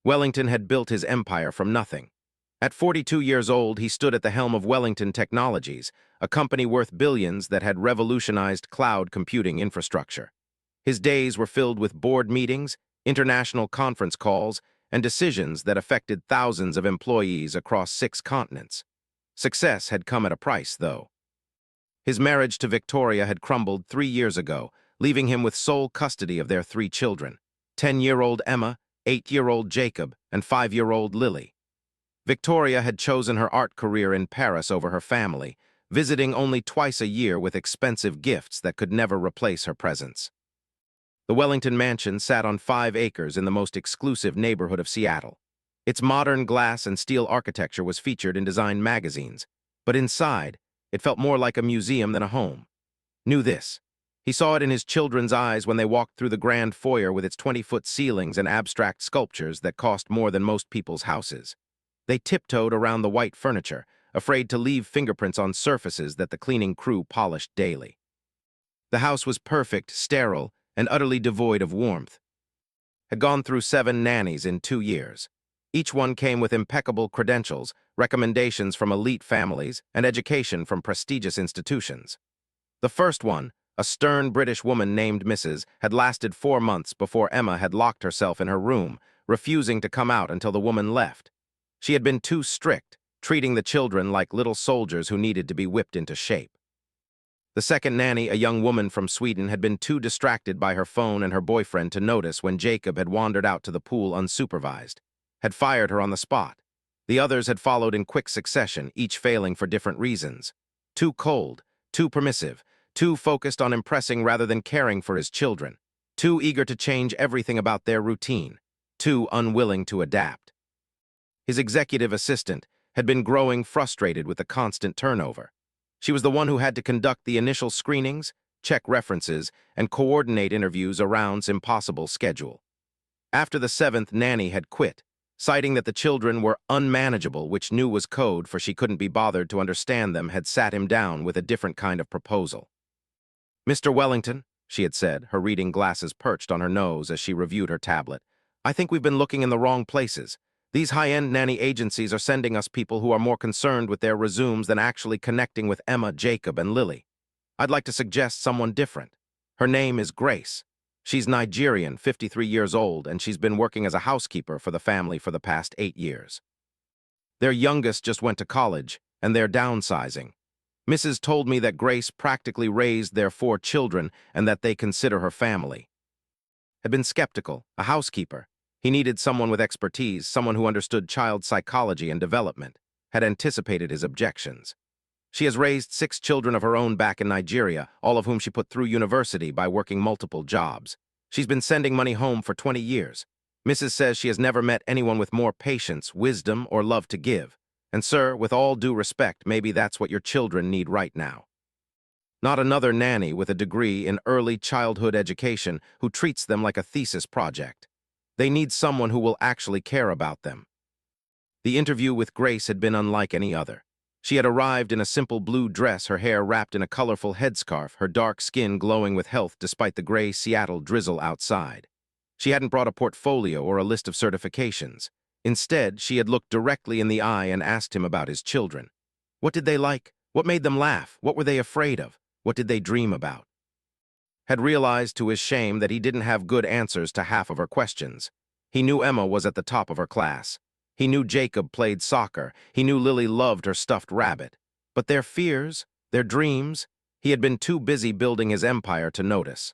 Wellington had built his empire from nothing. At 42 years old, he stood at the helm of Wellington Technologies, a company worth billions that had revolutionized cloud computing infrastructure. His days were filled with board meetings, international conference calls, and decisions that affected thousands of employees across 6 continents. Success had come at a price, though. His marriage to Victoria had crumbled 3 years ago, leaving him with sole custody of their 3 children, 10-year-old Emma, 8-year-old Jacob, and 5-year-old Lily. Victoria had chosen her art career in Paris over her family, visiting only twice a year with expensive gifts that could never replace her presence. The Wellington mansion sat on 5 acres in the most exclusive neighborhood of Seattle. Its modern glass and steel architecture was featured in design magazines, but inside, it felt more like a museum than a home. Knew this. He saw it in his children's eyes when they walked through the grand foyer with its 20-foot ceilings and abstract sculptures that cost more than most people's houses. They tiptoed around the white furniture, afraid to leave fingerprints on surfaces that the cleaning crew polished daily. The house was perfect, sterile, and utterly devoid of warmth. Had gone through 7 nannies in 2 years. Each one came with impeccable credentials, recommendations from elite families, and education from prestigious institutions. The first one, a stern British woman named Mrs., had lasted 4 months before Emma had locked herself in her room, refusing to come out until the woman left. She had been too strict, treating the children like little soldiers who needed to be whipped into shape. The second nanny, a young woman from Sweden, had been too distracted by her phone and her boyfriend to notice when Jacob had wandered out to the pool unsupervised, had fired her on the spot. The others had followed in quick succession, each failing for different reasons. Too cold, too permissive, too focused on impressing rather than caring for his children, too eager to change everything about their routine, too unwilling to adapt. His executive assistant had been growing frustrated with the constant turnover. She was the one who had to conduct the initial screenings, check references, and coordinate interviews around impossible schedule. After the 7th nanny had quit, citing that the children were unmanageable, which knew was code for she couldn't be bothered to understand them, had sat him down with a different kind of proposal. "Mr. Wellington," she had said, her reading glasses perched on her nose as she reviewed her tablet, "I think we've been looking in the wrong places. These high-end nanny agencies are sending us people who are more concerned with their resumes than actually connecting with Emma, Jacob, and Lily. I'd like to suggest someone different. Her name is Grace. She's Nigerian, 53 years old, and she's been working as a housekeeper for the family for the past 8 years. Their youngest just went to college, and they're downsizing. Mrs. told me that Grace practically raised their 4 children and that they consider her family." Had been skeptical, a housekeeper. He needed someone with expertise, someone who understood child psychology and development, had anticipated his objections. She has raised 6 children of her own back in Nigeria, all of whom she put through university by working multiple jobs. She's been sending money home for 20 years. Mrs. says she has never met anyone with more patience, wisdom, or love to give. And sir, with all due respect, maybe that's what your children need right now. Not another nanny with a degree in early childhood education who treats them like a thesis project. They need someone who will actually care about them. The interview with Grace had been unlike any other. She had arrived in a simple blue dress, her hair wrapped in a colorful headscarf, her dark skin glowing with health despite the gray Seattle drizzle outside. She hadn't brought a portfolio or a list of certifications. Instead, she had looked directly in the eye and asked him about his children. What did they like? What made them laugh? What were they afraid of? What did they dream about? Had realized to his shame that he didn't have good answers to half of her questions. He knew Emma was at the top of her class. He knew Jacob played soccer. He knew Lily loved her stuffed rabbit. But their fears, their dreams, he had been too busy building his empire to notice.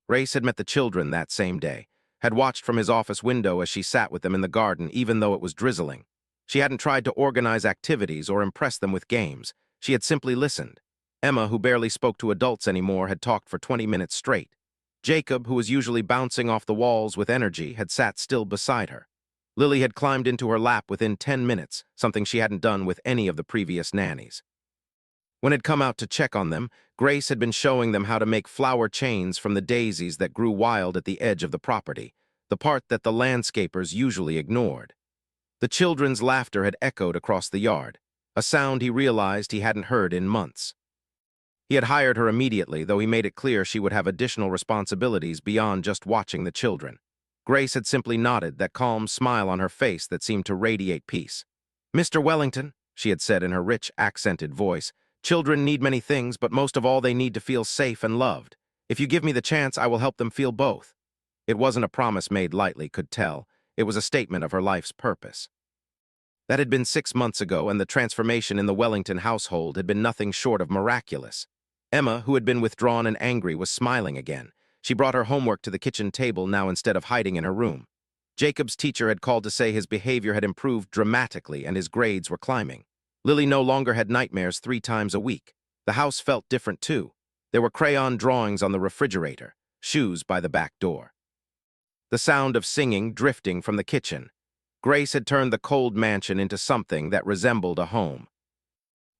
Grace had met the children that same day, had watched from his office window as she sat with them in the garden even though it was drizzling. She hadn't tried to organize activities or impress them with games. She had simply listened. Emma, who barely spoke to adults anymore, had talked for 20 minutes straight. Jacob, who was usually bouncing off the walls with energy, had sat still beside her. Lily had climbed into her lap within 10 minutes, something she hadn't done with any of the previous nannies. When it come out to check on them, Grace had been showing them how to make flower chains from the daisies that grew wild at the edge of the property, the part that the landscapers usually ignored. The children's laughter had echoed across the yard, a sound he realized he hadn't heard in months. He had hired her immediately, though he made it clear she would have additional responsibilities beyond just watching the children. Grace had simply nodded, that calm smile on her face that seemed to radiate peace. "Mr. Wellington," she had said in her rich, accented voice, "children need many things, but most of all they need to feel safe and loved. If you give me the chance, I will help them feel both." It wasn't a promise made lightly, could tell. It was a statement of her life's purpose. That had been 6 months ago, and the transformation in the Wellington household had been nothing short of miraculous. Emma, who had been withdrawn and angry, was smiling again. She brought her homework to the kitchen table now instead of hiding in her room. Jacob's teacher had called to say his behavior had improved dramatically and his grades were climbing. Lily no longer had nightmares 3 times a week. The house felt different too. There were crayon drawings on the refrigerator, shoes by the back door. The sound of singing drifting from the kitchen. Grace had turned the cold mansion into something that resembled a home.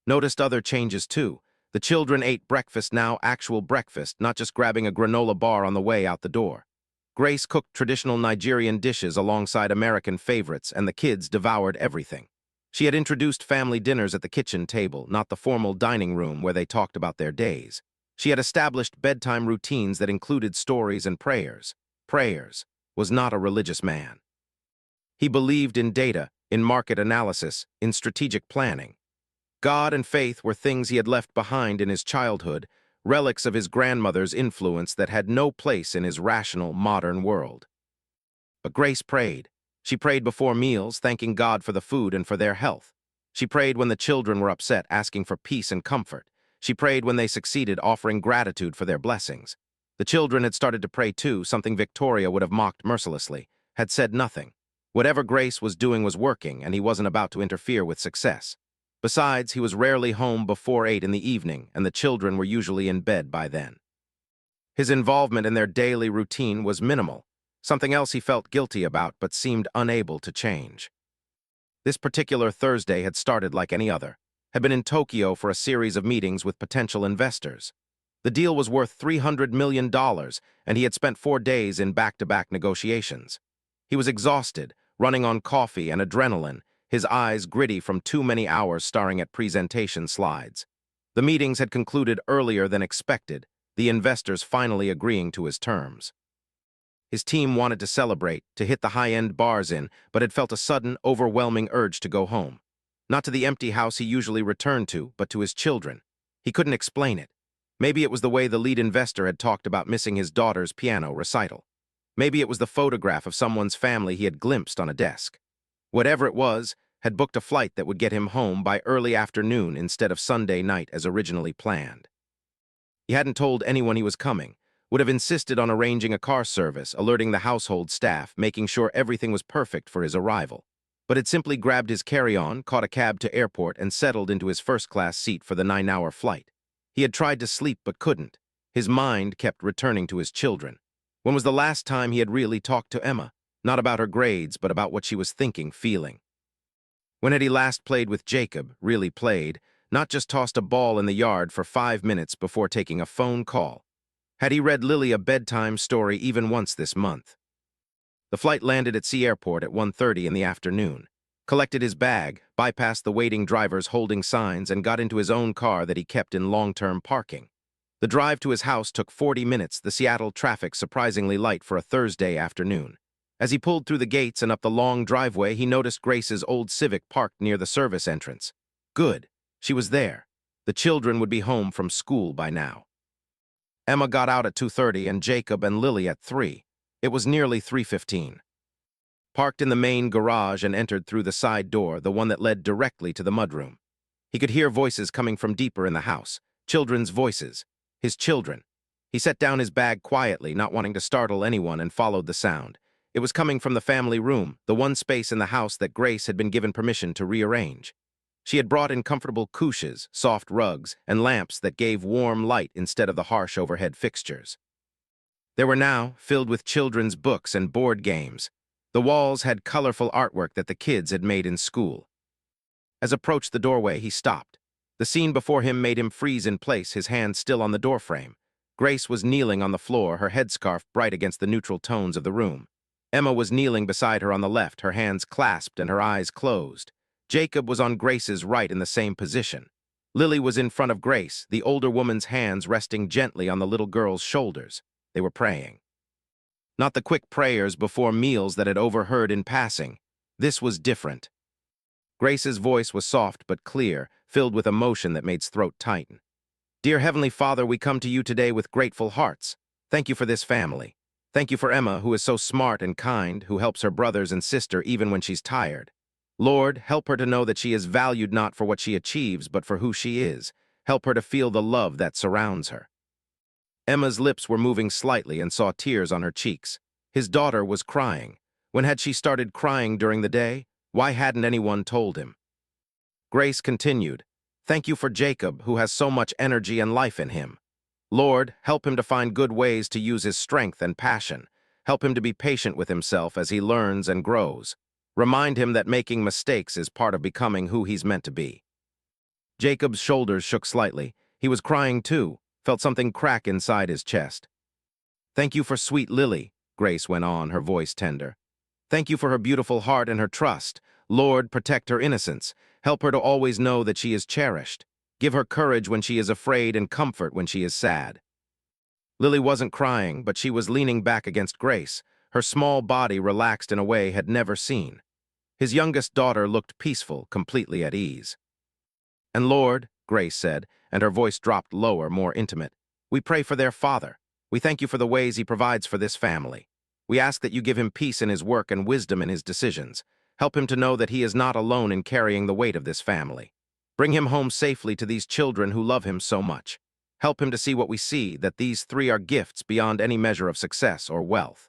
Noticed other changes too. The children ate breakfast now, actual breakfast, not just grabbing a granola bar on the way out the door. Grace cooked traditional Nigerian dishes alongside American favorites, and the kids devoured everything. She had introduced family dinners at the kitchen table, not the formal dining room where they talked about their days. She had established bedtime routines that included stories and prayers. Prayers was not a religious man. He believed in data, in market analysis, in strategic planning. God and faith were things he had left behind in his childhood, relics of his grandmother's influence that had no place in his rational, modern world. But Grace prayed. She prayed before meals, thanking God for the food and for their health. She prayed when the children were upset, asking for peace and comfort. She prayed when they succeeded, offering gratitude for their blessings. The children had started to pray too, something Victoria would have mocked mercilessly, had said nothing. Whatever Grace was doing was working, and he wasn't about to interfere with success. Besides, he was rarely home before 8 in the evening, and the children were usually in bed by then. His involvement in their daily routine was minimal, something else he felt guilty about but seemed unable to change. This particular Thursday had started like any other, had been in Tokyo for a series of meetings with potential investors. The deal was worth $300 million, and he had spent 4 days in back-to-back negotiations. He was exhausted, running on coffee and adrenaline, his eyes gritty from too many hours staring at presentation slides. The meetings had concluded earlier than expected, the investors finally agreeing to his terms. His team wanted to celebrate, to hit the high-end bars in, but had felt a sudden, overwhelming urge to go home. Not to the empty house he usually returned to, but to his children. He couldn't explain it. Maybe it was the way the lead investor had talked about missing his daughter's piano recital. Maybe it was the photograph of someone's family he had glimpsed on a desk. Whatever it was, had booked a flight that would get him home by early afternoon instead of Sunday night as originally planned. He hadn't told anyone he was coming, would have insisted on arranging a car service, alerting the household staff, making sure everything was perfect for his arrival. But had simply grabbed his carry-on, caught a cab to airport, and settled into his first-class seat for the 9-hour flight. He had tried to sleep but couldn't. His mind kept returning to his children. When was the last time he had really talked to Emma? Not about her grades, but about what she was thinking, feeling. When had he last played with Jacob, really played, not just tossed a ball in the yard for 5 minutes before taking a phone call? Had he read Lily a bedtime story even once this month? The flight landed at Sea Airport at 1:30 in the afternoon, collected his bag, bypassed the waiting drivers holding signs, and got into his own car that he kept in long-term parking. The drive to his house took 40 minutes, the Seattle traffic surprisingly light for a Thursday afternoon. As he pulled through the gates and up the long driveway, he noticed Grace's old Civic parked near the service entrance. Good. She was there. The children would be home from school by now. Emma got out at 2:30 and Jacob and Lily at 3. It was nearly 3:15. Parked in the main garage and entered through the side door, the one that led directly to the mudroom. He could hear voices coming from deeper in the house. Children's voices. His children. He set down his bag quietly, not wanting to startle anyone, and followed the sound. It was coming from the family room, the one space in the house that Grace had been given permission to rearrange. She had brought in comfortable couches, soft rugs, and lamps that gave warm light instead of the harsh overhead fixtures. They were now filled with children's books and board games. The walls had colorful artwork that the kids had made in school. As approached the doorway, he stopped. The scene before him made him freeze in place, his hand still on the doorframe. Grace was kneeling on the floor, her headscarf bright against the neutral tones of the room. Emma was kneeling beside her on the left, her hands clasped and her eyes closed. Jacob was on Grace's right in the same position. Lily was in front of Grace, the older woman's hands resting gently on the little girl's shoulders. They were praying. not the quick prayers before meals that had overheard in passing. This was different. Grace's voice was soft but clear, filled with emotion that made his throat tighten. Dear Heavenly Father, we come to you today with grateful hearts. Thank you for this family. Thank you for Emma, who is so smart and kind, who helps her brothers and sister even when she's tired. Lord, help her to know that she is valued not for what she achieves, but for who she is. Help her to feel the love that surrounds her. Emma's lips were moving slightly and saw tears on her cheeks. His daughter was crying. When had she started crying during the day? Why hadn't anyone told him? Grace continued, Thank you for Jacob, who has so much energy and life in him. Lord, help him to find good ways to use his strength and passion. Help him to be patient with himself as he learns and grows. Remind him that making mistakes is part of becoming who he's meant to be. Jacob's shoulders shook slightly. He was crying too, felt something crack inside his chest. Thank you for sweet Lily, Grace went on, her voice tender. Thank you for her beautiful heart and her trust. Lord, protect her innocence. Help her to always know that she is cherished. Give her courage when she is afraid and comfort when she is sad. Lily wasn't crying, but she was leaning back against Grace, her small body relaxed in a way had never seen. His youngest daughter looked peaceful, completely at ease. And Lord, Grace said, and her voice dropped lower, more intimate, we pray for their father. We thank you for the ways he provides for this family. We ask that you give him peace in his work and wisdom in his decisions. Help him to know that he is not alone in carrying the weight of this family. Bring him home safely to these children who love him so much. Help him to see what we see, that these three are gifts beyond any measure of success or wealth.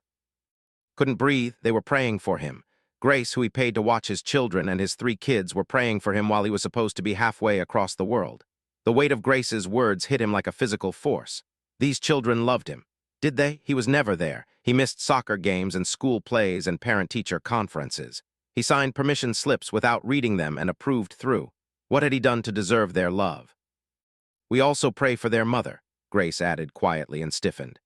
Couldn't breathe, they were praying for him. Grace, who he paid to watch his children, and his 3 kids were praying for him while he was supposed to be halfway across the world. The weight of Grace's words hit him like a physical force. These children loved him. Did they? He was never there. He missed soccer games and school plays and parent-teacher conferences. He signed permission slips without reading them and approved through. What had he done to deserve their love? We also pray for their mother, Grace added quietly and stiffened.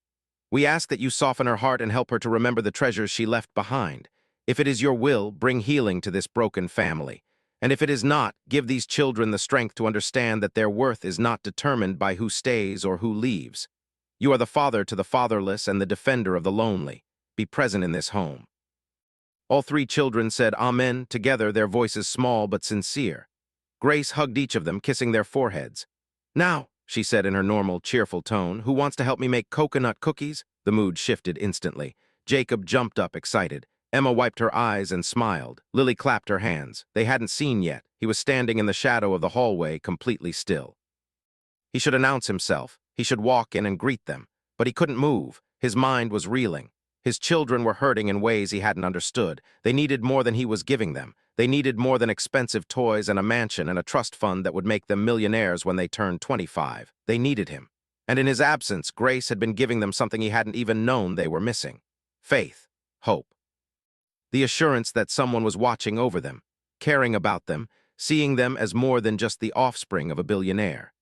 We ask that you soften her heart and help her to remember the treasures she left behind. If it is your will, bring healing to this broken family. And if it is not, give these children the strength to understand that their worth is not determined by who stays or who leaves. You are the father to the fatherless and the defender of the lonely. Be present in this home. All 3 children said Amen together, their voices small but sincere. Grace hugged each of them, kissing their foreheads. Now, she said in her normal, cheerful tone, who wants to help me make coconut cookies? The mood shifted instantly. Jacob jumped up, excited. Emma wiped her eyes and smiled. Lily clapped her hands. They hadn't seen yet. He was standing in the shadow of the hallway, completely still. He should announce himself. He should walk in and greet them. But he couldn't move. His mind was reeling. His children were hurting in ways he hadn't understood. They needed more than he was giving them. They needed more than expensive toys and a mansion and a trust fund that would make them millionaires when they turned 25. They needed him. And in his absence, Grace had been giving them something he hadn't even known they were missing. Faith. Hope. The assurance that someone was watching over them, caring about them, seeing them as more than just the offspring of a billionaire.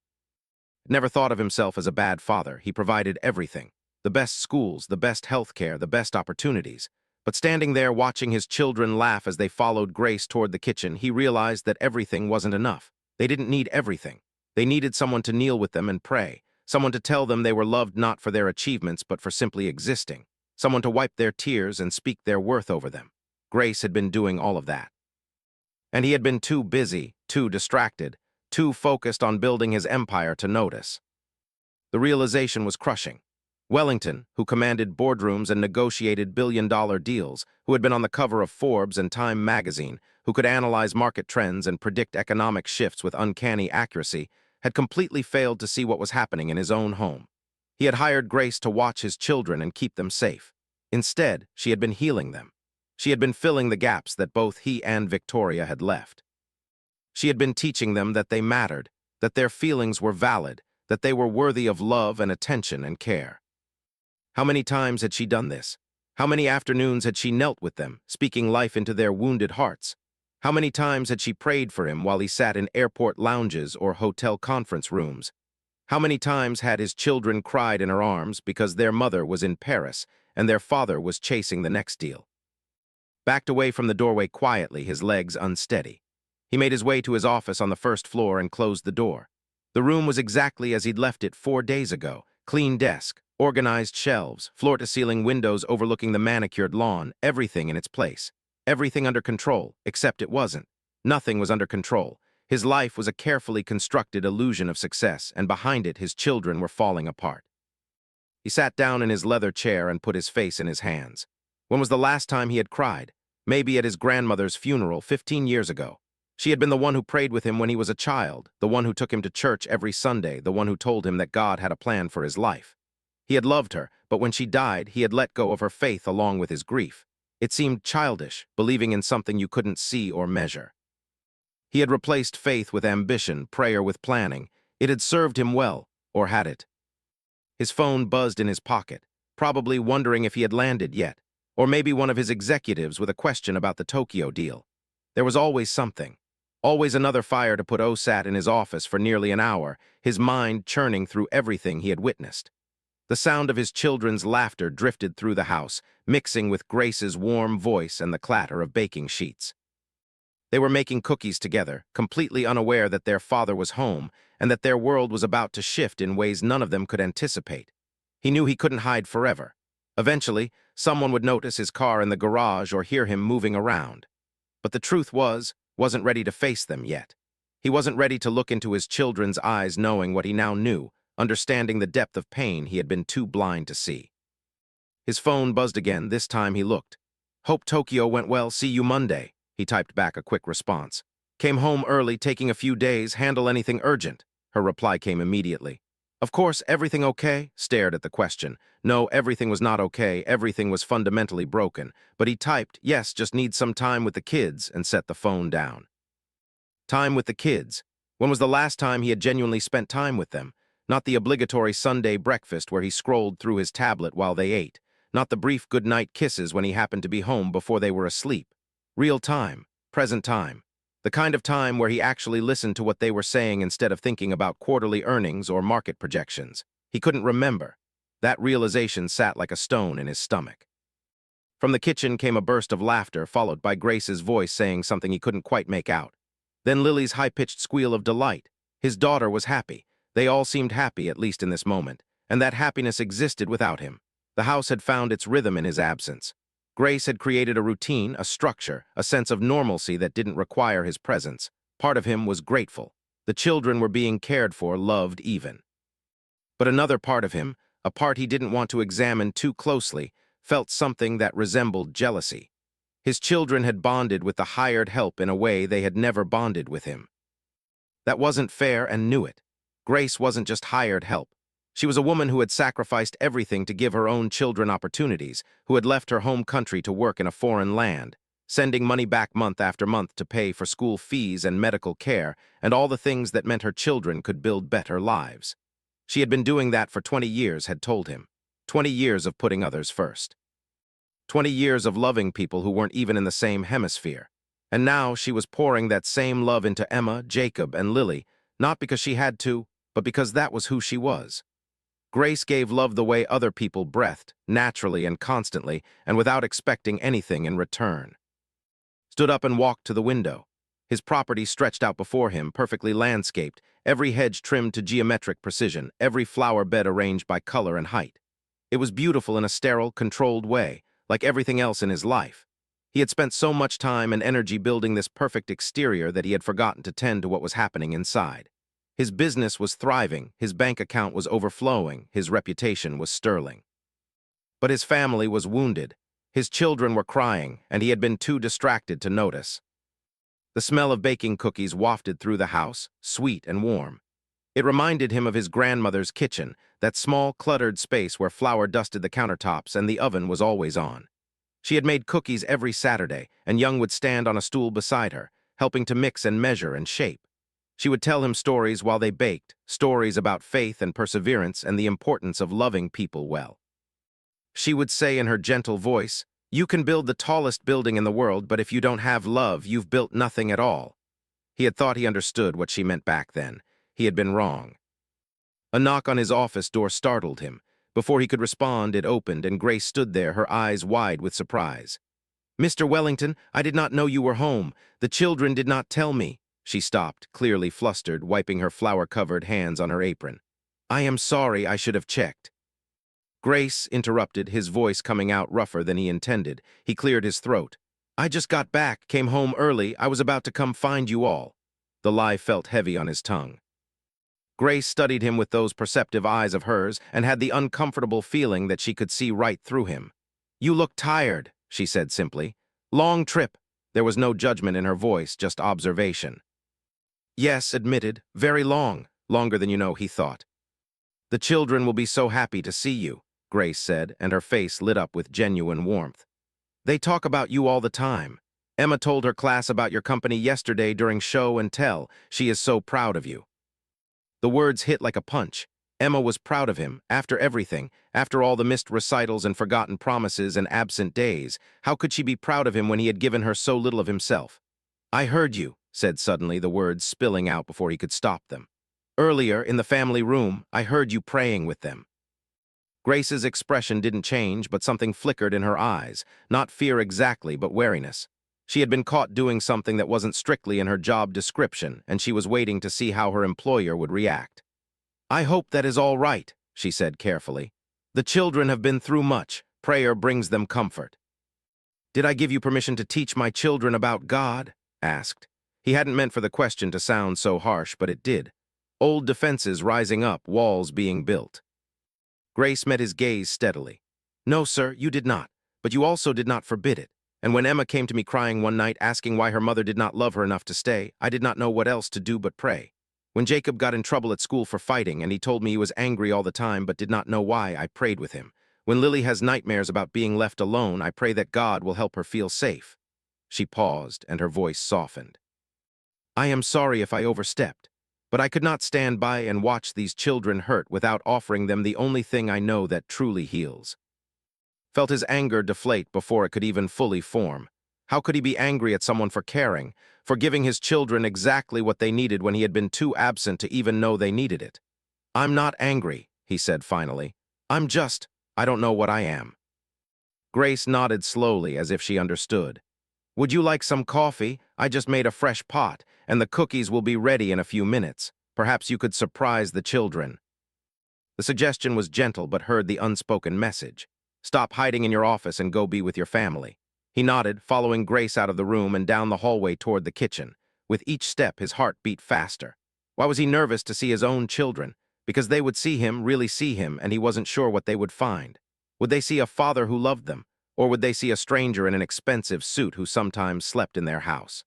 Never thought of himself as a bad father. He provided everything. The best schools, the best health care, the best opportunities. But standing there watching his children laugh as they followed Grace toward the kitchen, he realized that everything wasn't enough. They didn't need everything. They needed someone to kneel with them and pray, someone to tell them they were loved not for their achievements but for simply existing, someone to wipe their tears and speak their worth over them. Grace had been doing all of that. And he had been too busy, too distracted, too focused on building his empire to notice. The realization was crushing. Wellington, who commanded boardrooms and negotiated billion-dollar deals, who had been on the cover of Forbes and Time magazine, who could analyze market trends and predict economic shifts with uncanny accuracy, had completely failed to see what was happening in his own home. He had hired Grace to watch his children and keep them safe. Instead, she had been healing them. She had been filling the gaps that both he and Victoria had left. She had been teaching them that they mattered, that their feelings were valid, that they were worthy of love and attention and care. How many times had she done this? How many afternoons had she knelt with them, speaking life into their wounded hearts? How many times had she prayed for him while he sat in airport lounges or hotel conference rooms? How many times had his children cried in her arms because their mother was in Paris and their father was chasing the next deal? Backed away from the doorway quietly, his legs unsteady. He made his way to his office on the first floor and closed the door. The room was exactly as he'd left it 4 days ago. Clean desk, Organized shelves, floor-to-ceiling windows overlooking the manicured lawn, everything in its place. Everything under control, except it wasn't. Nothing was under control. His life was a carefully constructed illusion of success, and behind it his children were falling apart. He sat down in his leather chair and put his face in his hands. When was the last time he had cried? Maybe at his grandmother's funeral 15 years ago. She had been the one who prayed with him when he was a child, the one who took him to church every Sunday, the one who told him that God had a plan for his life. He had loved her, but when she died, he had let go of her faith along with his grief. It seemed childish, believing in something you couldn't see or measure. He had replaced faith with ambition, prayer with planning. It had served him well, or had it? His phone buzzed in his pocket, probably wondering if he had landed yet, or maybe one of his executives with a question about the Tokyo deal. There was always something. Always another fire to put. O sat in his office for nearly an hour, his mind churning through everything he had witnessed. The sound of his children's laughter drifted through the house, mixing with Grace's warm voice and the clatter of baking sheets. They were making cookies together, completely unaware that their father was home and that their world was about to shift in ways none of them could anticipate. He knew he couldn't hide forever. Eventually, someone would notice his car in the garage or hear him moving around. But the truth wasn't ready to face them yet. He wasn't ready to look into his children's eyes knowing what he now knew, understanding the depth of pain he had been too blind to see. His phone buzzed again. This time he looked. "Hope Tokyo went well. See you Monday." He typed back a quick response. "Came home early, taking a few days. Handle anything urgent?" Her reply came immediately. "Of course, everything okay?" Stared at the question. No, everything was not okay. Everything was fundamentally broken. But he typed, "Yes, just need some time with the kids," and set the phone down. Time with the kids. When was the last time he had genuinely spent time with them? Not the obligatory Sunday breakfast where he scrolled through his tablet while they ate. Not the brief goodnight kisses when he happened to be home before they were asleep. Real time, present time. The kind of time where he actually listened to what they were saying instead of thinking about quarterly earnings or market projections. He couldn't remember. That realization sat like a stone in his stomach. From the kitchen came a burst of laughter, followed by Grace's voice saying something he couldn't quite make out. Then Lily's high-pitched squeal of delight. His daughter was happy. They all seemed happy, at least in this moment, and that happiness existed without him. The house had found its rhythm in his absence. Grace had created a routine, a structure, a sense of normalcy that didn't require his presence. Part of him was grateful. The children were being cared for, loved even. But another part of him, a part he didn't want to examine too closely, felt something that resembled jealousy. His children had bonded with the hired help in a way they had never bonded with him. That wasn't fair and knew it. Grace wasn't just hired help. She was a woman who had sacrificed everything to give her own children opportunities, who had left her home country to work in a foreign land, sending money back month after month to pay for school fees and medical care and all the things that meant her children could build better lives. She had been doing that for 20 years, had told him. 20 years of putting others first. 20 years of loving people who weren't even in the same hemisphere. And now she was pouring that same love into Emma, Jacob, and Lily, not because she had to, but because that was who she was. Grace gave love the way other people breathed, naturally and constantly, and without expecting anything in return. Stood up and walked to the window. His property stretched out before him, perfectly landscaped, every hedge trimmed to geometric precision, every flower bed arranged by color and height. It was beautiful in a sterile, controlled way, like everything else in his life. He had spent so much time and energy building this perfect exterior that he had forgotten to tend to what was happening inside. His business was thriving, his bank account was overflowing, his reputation was sterling. But his family was wounded. His children were crying, and he had been too distracted to notice. The smell of baking cookies wafted through the house, sweet and warm. It reminded him of his grandmother's kitchen, that small, cluttered space where flour dusted the countertops and the oven was always on. She had made cookies every Saturday, and Young would stand on a stool beside her, helping to mix and measure and shape. She would tell him stories while they baked, stories about faith and perseverance and the importance of loving people well. She would say in her gentle voice, "You can build the tallest building in the world, but if you don't have love, you've built nothing at all." He had thought he understood what she meant back then. He had been wrong. A knock on his office door startled him. Before he could respond, it opened, and Grace stood there, her eyes wide with surprise. "Mr. Wellington, I did not know you were home. The children did not tell me." She stopped, clearly flustered, wiping her flour-covered hands on her apron. "I am sorry, I should have checked." Grace interrupted, his voice coming out rougher than he intended. He cleared his throat. I just got back, came home early. I was about to come find you all. The lie felt heavy on his tongue. Grace studied him with those perceptive eyes of hers and had the uncomfortable feeling that she could see right through him. You look tired, she said simply. Long trip. There was no judgment in her voice, just observation. Yes, admitted, very long, longer than you know, he thought. The children will be so happy to see you, Grace said, and her face lit up with genuine warmth. They talk about you all the time. Emma told her class about your company yesterday during show and tell. She is so proud of you. The words hit like a punch. Emma was proud of him, after everything, after all the missed recitals and forgotten promises and absent days. How could she be proud of him when he had given her so little of himself? I heard you, said suddenly, the words spilling out before he could stop them. Earlier, in the family room, I heard you praying with them. Grace's expression didn't change, but something flickered in her eyes. Not fear exactly, but wariness. She had been caught doing something that wasn't strictly in her job description, and she was waiting to see how her employer would react. I hope that is all right, she said carefully. The children have been through much. Prayer brings them comfort. Did I give you permission to teach my children about God? Asked. He hadn't meant for the question to sound so harsh, but it did. Old defenses rising up, walls being built. Grace met his gaze steadily. No, sir, you did not, but you also did not forbid it. And when Emma came to me crying one night asking why her mother did not love her enough to stay, I did not know what else to do but pray. When Jacob got in trouble at school for fighting and he told me he was angry all the time but did not know why, I prayed with him. When Lily has nightmares about being left alone, I pray that God will help her feel safe. She paused and her voice softened. I am sorry if I overstepped, but I could not stand by and watch these children hurt without offering them the only thing I know that truly heals. Felt his anger deflate before it could even fully form. How could he be angry at someone for caring, for giving his children exactly what they needed when he had been too absent to even know they needed it? I'm not angry, he said finally. I don't know what I am. Grace nodded slowly as if she understood. Would you like some coffee? I just made a fresh pot, and the cookies will be ready in a few minutes. Perhaps you could surprise the children. The suggestion was gentle but heard the unspoken message. Stop hiding in your office and go be with your family. He nodded, following Grace out of the room and down the hallway toward the kitchen. With each step, his heart beat faster. Why was he nervous to see his own children? Because they would see him, really see him, and he wasn't sure what they would find. Would they see a father who loved them? Or would they see a stranger in an expensive suit who sometimes slept in their house?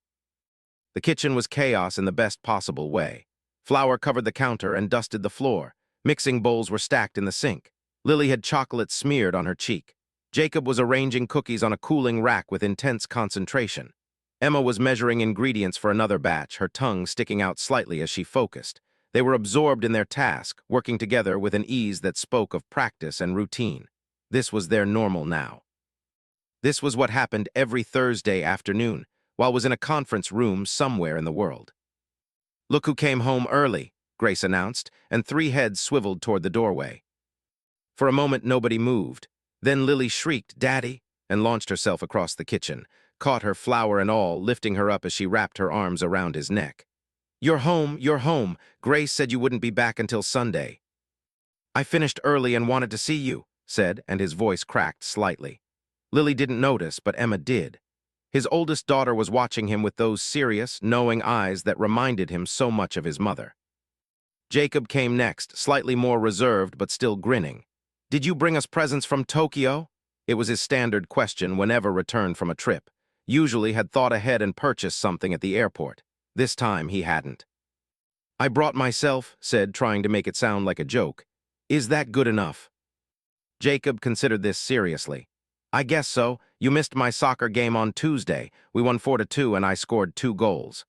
The kitchen was chaos in the best possible way. Flour covered the counter and dusted the floor. Mixing bowls were stacked in the sink. Lily had chocolate smeared on her cheek. Jacob was arranging cookies on a cooling rack with intense concentration. Emma was measuring ingredients for another batch, her tongue sticking out slightly as she focused. They were absorbed in their task, working together with an ease that spoke of practice and routine. This was their normal now. This was what happened every Thursday afternoon, while was in a conference room somewhere in the world. Look who came home early, Grace announced, and 3 heads swiveled toward the doorway. For a moment, nobody moved. Then Lily shrieked, Daddy, and launched herself across the kitchen, caught her, flour and all, lifting her up as she wrapped her arms around his neck. You're home, you're home. Grace said you wouldn't be back until Sunday. I finished early and wanted to see you, said, and his voice cracked slightly. Lily didn't notice, but Emma did. His oldest daughter was watching him with those serious, knowing eyes that reminded him so much of his mother. Jacob came next, slightly more reserved but still grinning. Did you bring us presents from Tokyo? It was his standard question whenever returned from a trip. Usually had thought ahead and purchased something at the airport. This time he hadn't. I brought myself, said, trying to make it sound like a joke. Is that good enough? Jacob considered this seriously. I guess so. You missed my soccer game on Tuesday. We won 4-2 and I scored 2 goals.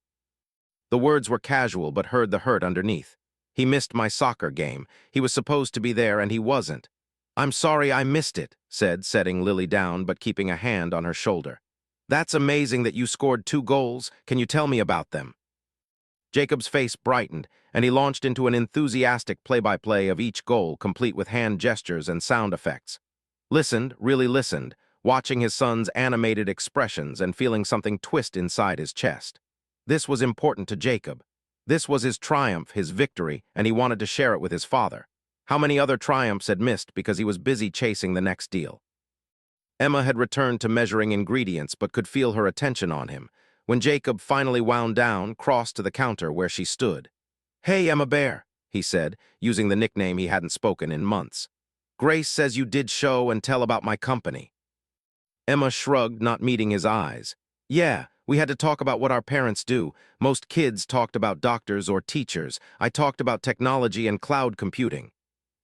The words were casual but heard the hurt underneath. He missed my soccer game. He was supposed to be there and he wasn't. I'm sorry I missed it, said, setting Lily down but keeping a hand on her shoulder. That's amazing that you scored 2 goals. Can you tell me about them? Jacob's face brightened, and he launched into an enthusiastic play-by-play of each goal, complete with hand gestures and sound effects. Listened, really listened, watching his son's animated expressions and feeling something twist inside his chest. This was important to Jacob. This was his triumph, his victory, and he wanted to share it with his father. How many other triumphs had missed because he was busy chasing the next deal? Emma had returned to measuring ingredients but could feel her attention on him. When Jacob finally wound down, crossed to the counter where she stood. "Hey, Emma Bear," he said, using the nickname he hadn't spoken in months. "Grace says you did show and tell about my company." Emma shrugged, not meeting his eyes. "Yeah, we had to talk about what our parents do. Most kids talked about doctors or teachers. I talked about technology and cloud computing."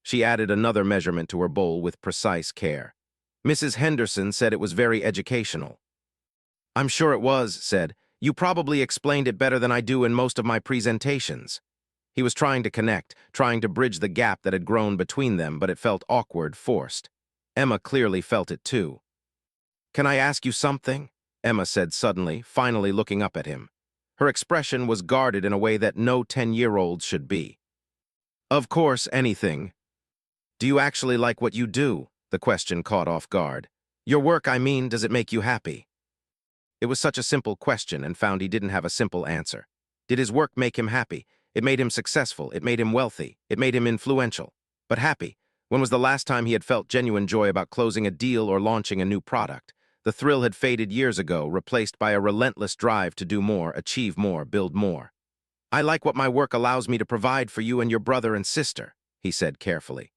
She added another measurement to her bowl with precise care. Mrs. Henderson said it was very educational. "I'm sure it was," said. "You probably explained it better than I do in most of my presentations." He was trying to connect, trying to bridge the gap that had grown between them, but it felt awkward, forced. Emma clearly felt it too. "Can I ask you something?" Emma said suddenly, finally looking up at him. Her expression was guarded in a way that no 10-year-old should be. "Of course, anything." "Do you actually like what you do?" The question caught off guard. "Your work, I mean, does it make you happy?" It was such a simple question and found he didn't have a simple answer. Did his work make him happy? It made him successful, it made him wealthy, it made him influential. But happy? When was the last time he had felt genuine joy about closing a deal or launching a new product? The thrill had faded years ago, replaced by a relentless drive to do more, achieve more, build more. "I like what my work allows me to provide for you and your brother and sister," he said carefully.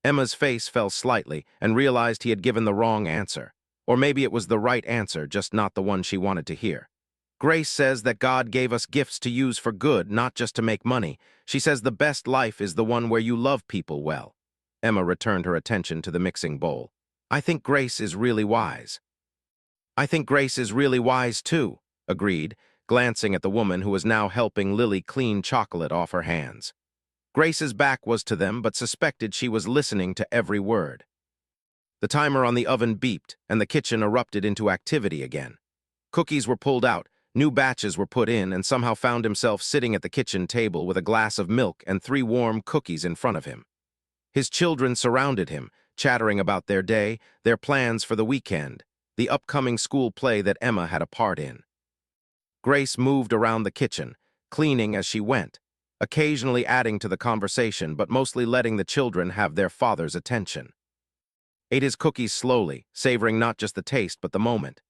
Emma's face fell slightly and realized he had given the wrong answer. Or maybe it was the right answer, just not the one she wanted to hear. "Grace says that God gave us gifts to use for good, not just to make money. She says the best life is the one where you love people well." Emma returned her attention to the mixing bowl. "I think Grace is really wise." "I think Grace is really wise too," agreed, glancing at the woman who was now helping Lily clean chocolate off her hands. Grace's back was to them, but suspected she was listening to every word. The timer on the oven beeped, and the kitchen erupted into activity again. Cookies were pulled out, new batches were put in, and somehow found himself sitting at the kitchen table with a glass of milk and 3 warm cookies in front of him. His children surrounded him, chattering about their day, their plans for the weekend, the upcoming school play that Emma had a part in. Grace moved around the kitchen, cleaning as she went, occasionally adding to the conversation but mostly letting the children have their father's attention. Ate his cookies slowly, savoring not just the taste but the moment.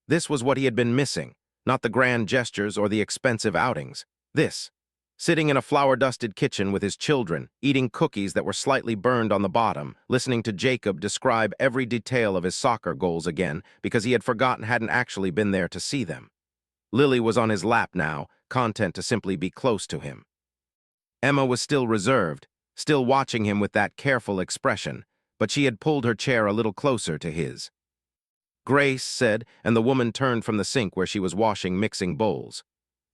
This was what he had been missing, not the grand gestures or the expensive outings. This. Sitting in a flour-dusted kitchen with his children, eating cookies that were slightly burned on the bottom, listening to Jacob describe every detail of his soccer goals again because he had forgotten hadn't actually been there to see them. Lily was on his lap now, content to simply be close to him. Emma was still reserved, still watching him with that careful expression, but she had pulled her chair a little closer to his. "Grace," said, and the woman turned from the sink where she was washing mixing bowls.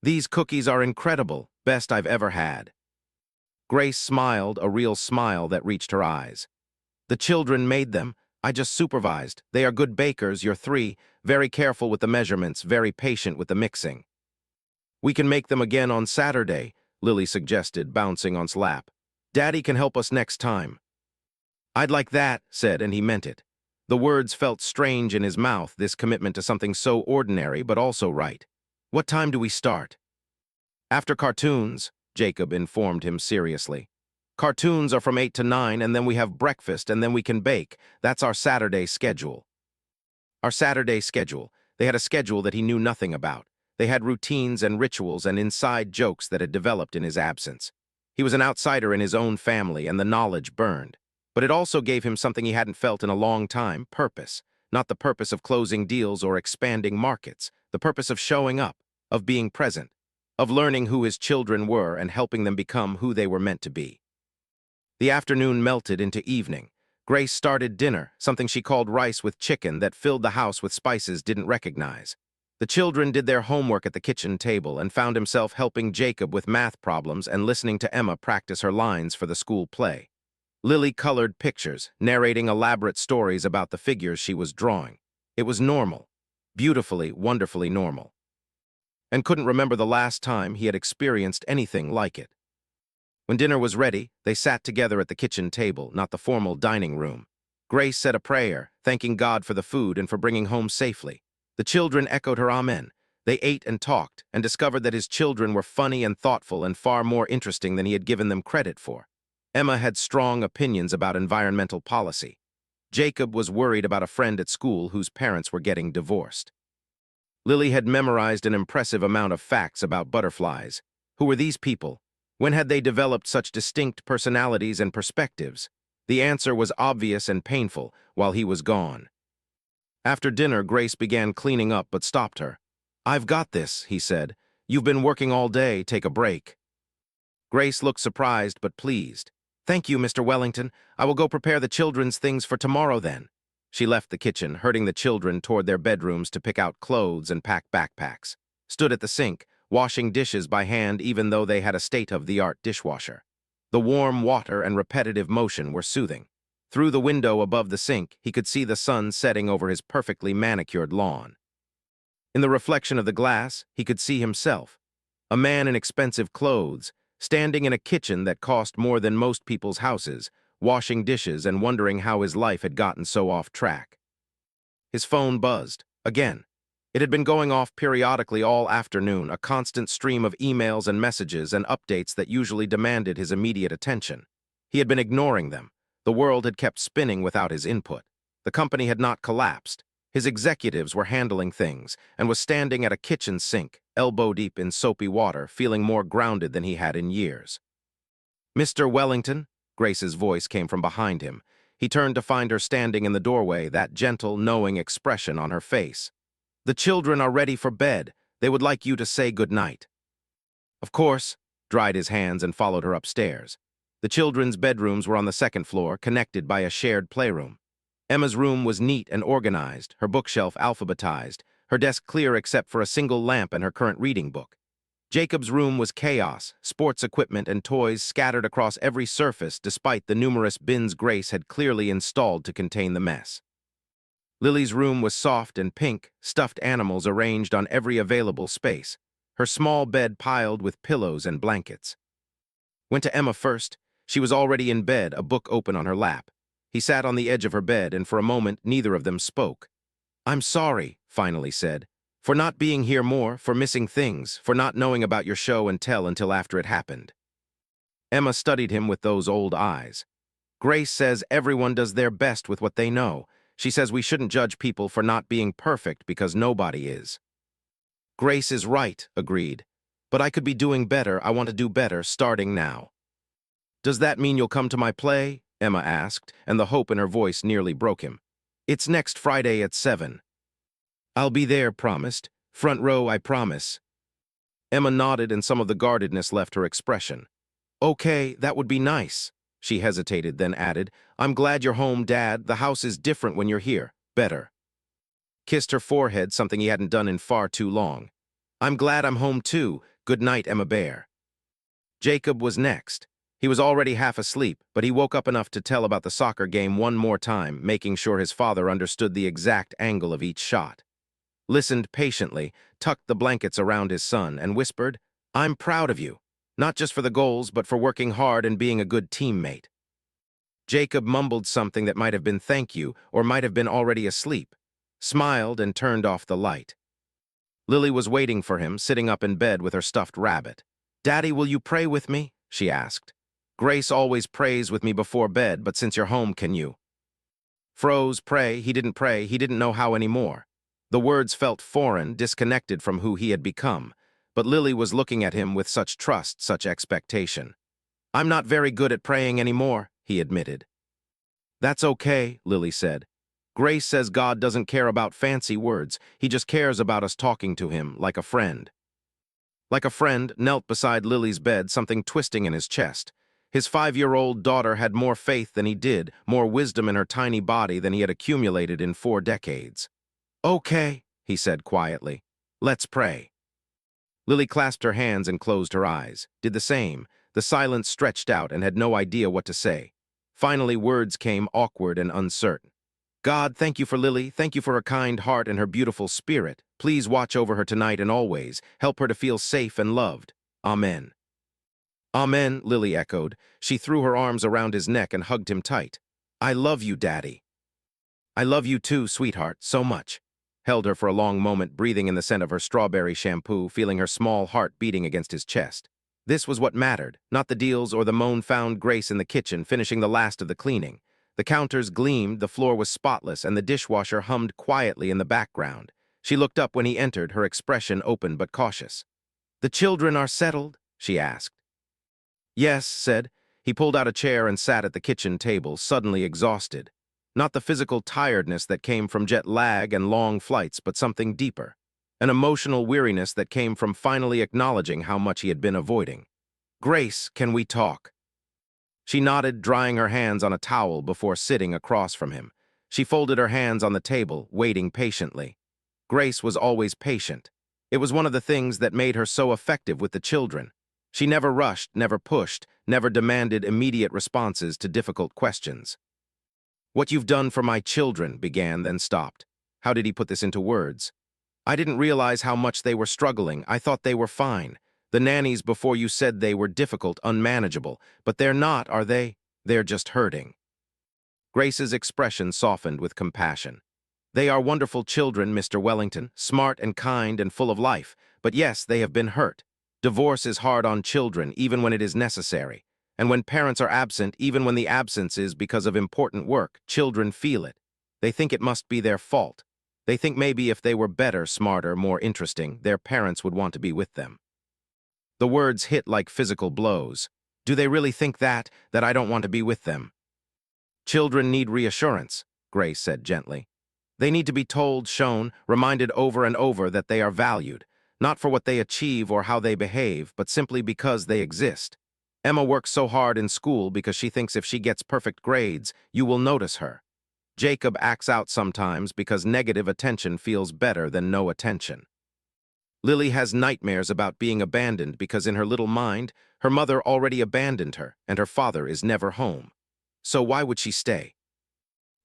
"These cookies are incredible, best I've ever had." Grace smiled, a real smile that reached her eyes. "The children made them. I just supervised. They are good bakers, you're 3, very careful with the measurements, very patient with the mixing." "We can make them again on Saturday," Lily suggested, bouncing on his lap. "Daddy can help us next time." "I'd like that," said, and he meant it. The words felt strange in his mouth, this commitment to something so ordinary but also right. "What time do we start?" "After cartoons," Jacob informed him seriously. "Cartoons are from 8 to 9, and then we have breakfast, and then we can bake. That's our Saturday schedule." Our Saturday schedule. They had a schedule that he knew nothing about. They had routines and rituals and inside jokes that had developed in his absence. He was an outsider in his own family, and the knowledge burned. But it also gave him something he hadn't felt in a long time, purpose. Not the purpose of closing deals or expanding markets, the purpose of showing up, of being present, of learning who his children were and helping them become who they were meant to be. The afternoon melted into evening. Grace started dinner, something she called rice with chicken that filled the house with spices didn't recognize. The children did their homework at the kitchen table and found himself helping Jacob with math problems and listening to Emma practice her lines for the school play. Lily colored pictures, narrating elaborate stories about the figures she was drawing. It was normal, beautifully, wonderfully normal. And couldn't remember the last time he had experienced anything like it. When dinner was ready, they sat together at the kitchen table, not the formal dining room. Grace said a prayer, thanking God for the food and for bringing home safely. The children echoed her amen. They ate and talked, and discovered that his children were funny and thoughtful and far more interesting than he had given them credit for. Emma had strong opinions about environmental policy. Jacob was worried about a friend at school whose parents were getting divorced. Lily had memorized an impressive amount of facts about butterflies. Who were these people? When had they developed such distinct personalities and perspectives? The answer was obvious and painful while he was gone. After dinner, Grace began cleaning up but stopped her. "I've got this," he said. "You've been working all day, take a break." Grace looked surprised but pleased. "Thank you, Mr. Wellington. I will go prepare the children's things for tomorrow then." She left the kitchen, herding the children toward their bedrooms to pick out clothes and pack backpacks. Stood at the sink, washing dishes by hand even though they had a state-of-the-art dishwasher. The warm water and repetitive motion were soothing. Through the window above the sink, he could see the sun setting over his perfectly manicured lawn. In the reflection of the glass, he could see himself, a man in expensive clothes, standing in a kitchen that cost more than most people's houses, washing dishes and wondering how his life had gotten so off track. His phone buzzed. Again. It had been going off periodically all afternoon, a constant stream of emails and messages and updates that usually demanded his immediate attention. He had been ignoring them. The world had kept spinning without his input. The company had not collapsed. His executives were handling things and was standing at a kitchen sink, elbow-deep in soapy water, feeling more grounded than he had in years. "Mr. Wellington?" Grace's voice came from behind him. He turned to find her standing in the doorway, that gentle, knowing expression on her face. "The children are ready for bed. They would like you to say good night." "Of course," dried his hands and followed her upstairs. The children's bedrooms were on the second floor, connected by a shared playroom. Emma's room was neat and organized, her bookshelf alphabetized, her desk clear except for a single lamp and her current reading book. Jacob's room was chaos, sports equipment and toys scattered across every surface despite the numerous bins Grace had clearly installed to contain the mess. Lily's room was soft and pink, stuffed animals arranged on every available space, her small bed piled with pillows and blankets. Went to Emma first. She was already in bed, a book open on her lap. He sat on the edge of her bed, and for a moment neither of them spoke. "I'm sorry," finally said, "for not being here more, for missing things, for not knowing about your show and tell until after it happened." Emma studied him with those old eyes. "Grace says everyone does their best with what they know. She says we shouldn't judge people for not being perfect because nobody is." "Grace is right," agreed. "But I could be doing better. I want to do better, starting now." "Does that mean you'll come to my play?" Emma asked, and the hope in her voice nearly broke him. "It's next Friday at 7. "I'll be there," promised. "Front row, I promise." Emma nodded, and some of the guardedness left her expression. "Okay, that would be nice." She hesitated, then added, "I'm glad you're home, Dad. The house is different when you're here. Better." Kissed her forehead, something he hadn't done in far too long. "I'm glad I'm home too. Good night, Emma Bear." Jacob was next. He was already half asleep, but he woke up enough to tell about the soccer game one more time, making sure his father understood the exact angle of each shot. Listened patiently, tucked the blankets around his son, and whispered, "I'm proud of you, not just for the goals, but for working hard and being a good teammate." Jacob mumbled something that might have been thank you, or might have been already asleep, smiled and turned off the light. Lily was waiting for him, sitting up in bed with her stuffed rabbit. "Daddy, will you pray with me?" she asked. "Grace always prays with me before bed, but since you're home, can you?" Froze, pray, he didn't know how anymore. The words felt foreign, disconnected from who he had become, but Lily was looking at him with such trust, such expectation. "I'm not very good at praying anymore," he admitted. "That's okay," Lily said. "Grace says God doesn't care about fancy words. He just cares about us talking to him, like a friend." Like a friend, knelt beside Lily's bed, something twisting in his chest. His 5-year-old daughter had more faith than he did, more wisdom in her tiny body than he had accumulated in 4 decades. "Okay," he said quietly. "Let's pray." Lily clasped her hands and closed her eyes, did the same. The silence stretched out and had no idea what to say. Finally, words came, awkward and uncertain. "God, thank you for Lily. Thank you for her kind heart and her beautiful spirit. Please watch over her tonight and always. Help her to feel safe and loved. Amen." "Amen," Lily echoed. She threw her arms around his neck and hugged him tight. "I love you, Daddy." "I love you too, sweetheart, so much." Held her for a long moment, breathing in the scent of her strawberry shampoo, feeling her small heart beating against his chest. This was what mattered, not the deals or the moan found Grace in the kitchen finishing the last of the cleaning. The counters gleamed, the floor was spotless, and the dishwasher hummed quietly in the background. She looked up when he entered, her expression open but cautious. "The children are settled?" she asked. "Yes," said. He pulled out a chair and sat at the kitchen table, suddenly exhausted. Not the physical tiredness that came from jet lag and long flights, but something deeper. An emotional weariness that came from finally acknowledging how much he had been avoiding. "Grace, can we talk?" She nodded, drying her hands on a towel before sitting across from him. She folded her hands on the table, waiting patiently. Grace was always patient. It was one of the things that made her so effective with the children. She never rushed, never pushed, never demanded immediate responses to difficult questions. "What you've done for my children," began, then stopped. How did he put this into words? "I didn't realize how much they were struggling. I thought they were fine. The nannies before you said they were difficult, unmanageable. But they're not, are they? They're just hurting." Grace's expression softened with compassion. "They are wonderful children, Mr. Wellington, smart and kind and full of life. But yes, they have been hurt. Divorce is hard on children, even when it is necessary. And when parents are absent, even when the absence is because of important work, children feel it. They think it must be their fault. They think maybe if they were better, smarter, more interesting, their parents would want to be with them." The words hit like physical blows. "Do they really think that I don't want to be with them?" "Children need reassurance," Grace said gently. "They need to be told, shown, reminded over and over that they are valued, not for what they achieve or how they behave, but simply because they exist. Emma works so hard in school because she thinks if she gets perfect grades, you will notice her. Jacob acts out sometimes because negative attention feels better than no attention. Lily has nightmares about being abandoned because in her little mind, her mother already abandoned her and her father is never home. So why would she stay?"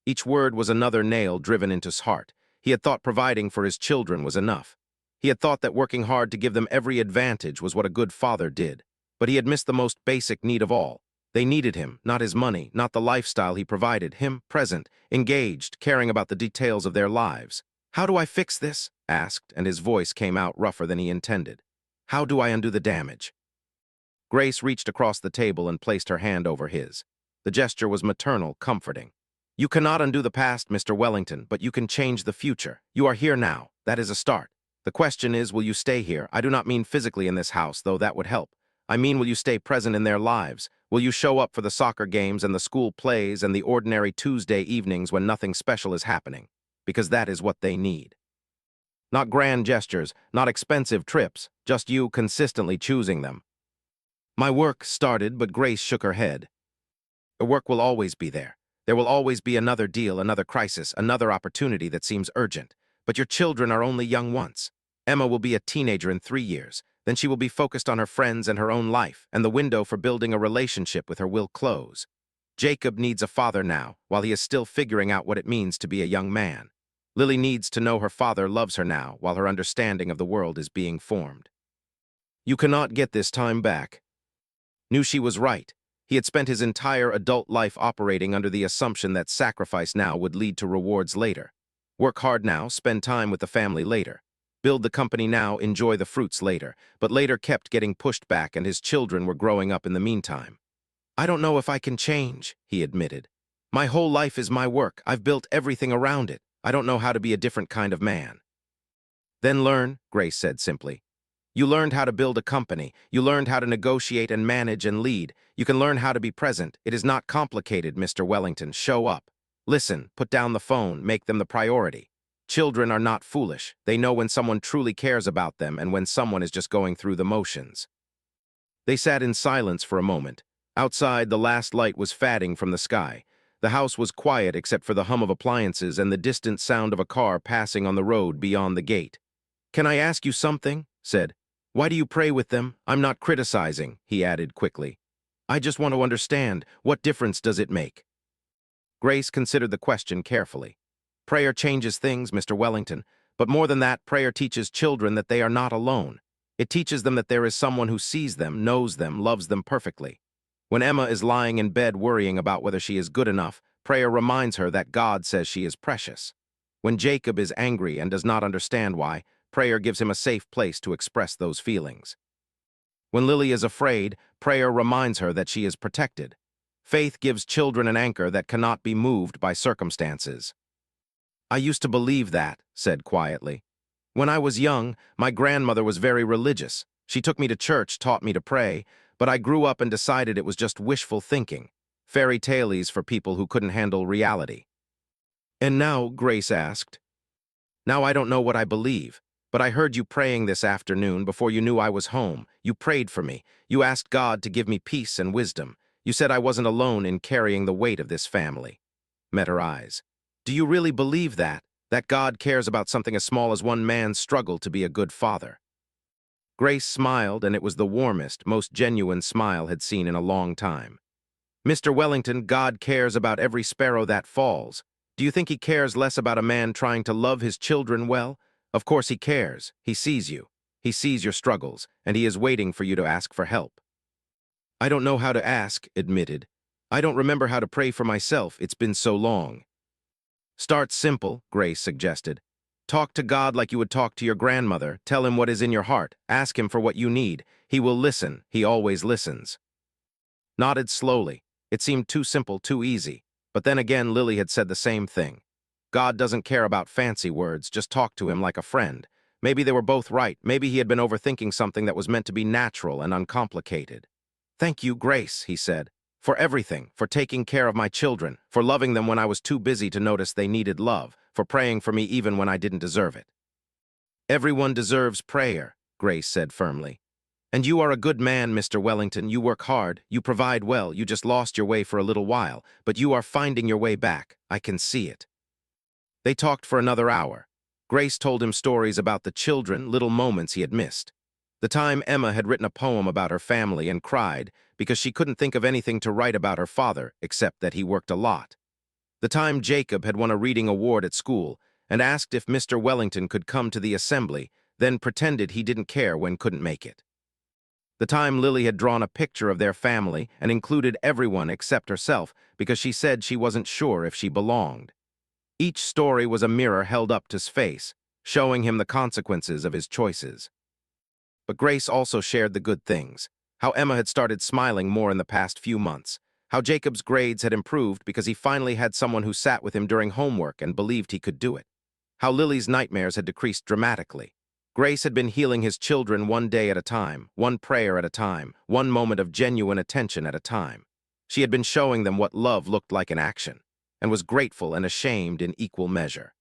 Each word was another nail driven into his heart. He had thought providing for his children was enough. He had thought that working hard to give them every advantage was what a good father did. But he had missed the most basic need of all. They needed him, not his money, not the lifestyle he provided, him present, engaged, caring about the details of their lives. "How do I fix this?" asked, and his voice came out rougher than he intended. "How do I undo the damage?" Grace reached across the table and placed her hand over his. The gesture was maternal, comforting. "You cannot undo the past, Mr. Wellington, but you can change the future. You are here now. That is a start. The question is, will you stay here? I do not mean physically in this house, though that would help. I mean, will you stay present in their lives? Will you show up for the soccer games and the school plays and the ordinary Tuesday evenings when nothing special is happening? Because that is what they need. Not grand gestures, not expensive trips, just you consistently choosing them." "My work started," but Grace shook her head. "The work will always be there. There will always be another deal, another crisis, another opportunity that seems urgent. But your children are only young once. Emma will be a teenager in 3 years. Then she will be focused on her friends and her own life, and the window for building a relationship with her will close. Jacob needs a father now, while he is still figuring out what it means to be a young man. Lily needs to know her father loves her now, while her understanding of the world is being formed. You cannot get this time back." Knew she was right. He had spent his entire adult life operating under the assumption that sacrifice now would lead to rewards later. Work hard now, spend time with the family later. Build the company now, enjoy the fruits later. But later kept getting pushed back and his children were growing up in the meantime. "I don't know if I can change," he admitted. "My whole life is my work. I've built everything around it. I don't know how to be a different kind of man." "Then learn," Grace said simply. "You learned how to build a company. You learned how to negotiate and manage and lead. You can learn how to be present. It is not complicated, Mr. Wellington. Show up. Listen, put down the phone, make them the priority. Children are not foolish. They know when someone truly cares about them and when someone is just going through the motions." They sat in silence for a moment. Outside, the last light was fading from the sky. The house was quiet except for the hum of appliances and the distant sound of a car passing on the road beyond the gate. "Can I ask you something?" said. "Why do you pray with them? I'm not criticizing," he added quickly. "I just want to understand, what difference does it make?" Grace considered the question carefully. "Prayer changes things, Mr. Wellington, but more than that, prayer teaches children that they are not alone. It teaches them that there is someone who sees them, knows them, loves them perfectly. When Emma is lying in bed worrying about whether she is good enough, prayer reminds her that God says she is precious. When Jacob is angry and does not understand why, prayer gives him a safe place to express those feelings." When Lily is afraid, prayer reminds her that she is protected. Faith gives children an anchor that cannot be moved by circumstances. I used to believe that, said quietly. When I was young, my grandmother was very religious. She took me to church, taught me to pray, but I grew up and decided it was just wishful thinking, fairy tales for people who couldn't handle reality. And now, Grace asked, now I don't know what I believe, but I heard you praying this afternoon before you knew I was home. You prayed for me. You asked God to give me peace and wisdom. You said I wasn't alone in carrying the weight of this family. Met her eyes. Do you really believe that? That God cares about something as small as one man's struggle to be a good father? Grace smiled, and it was the warmest, most genuine smile had seen in a long time. Mr. Wellington, God cares about every sparrow that falls. Do you think he cares less about a man trying to love his children well? Of course he cares. He sees you. He sees your struggles, and he is waiting for you to ask for help. I don't know how to ask, admitted. I don't remember how to pray for myself. It's been so long. Start simple, Grace suggested. Talk to God like you would talk to your grandmother. Tell him what is in your heart. Ask him for what you need. He will listen. He always listens. Nodded slowly. It seemed too simple, too easy. But then again, Lily had said the same thing. God doesn't care about fancy words. Just talk to him like a friend. Maybe they were both right. Maybe he had been overthinking something that was meant to be natural and uncomplicated. Thank you, Grace, he said. For everything, for taking care of my children, for loving them when I was too busy to notice they needed love, for praying for me even when I didn't deserve it. Everyone deserves prayer, Grace said firmly. And you are a good man, Mr. Wellington. You work hard, you provide well, you just lost your way for a little while, but you are finding your way back. I can see it. They talked for another hour. Grace told him stories about the children, little moments he had missed. The time Emma had written a poem about her family and cried because she couldn't think of anything to write about her father except that he worked a lot. The time Jacob had won a reading award at school and asked if Mr. Wellington could come to the assembly, then pretended he didn't care when couldn't make it. The time Lily had drawn a picture of their family and included everyone except herself because she said she wasn't sure if she belonged. Each story was a mirror held up to his face, showing him the consequences of his choices. But Grace also shared the good things, how Emma had started smiling more in the past few months, how Jacob's grades had improved because he finally had someone who sat with him during homework and believed he could do it, how Lily's nightmares had decreased dramatically. Grace had been healing his children one day at a time, one prayer at a time, one moment of genuine attention at a time. She had been showing them what love looked like in action, and was grateful and ashamed in equal measure.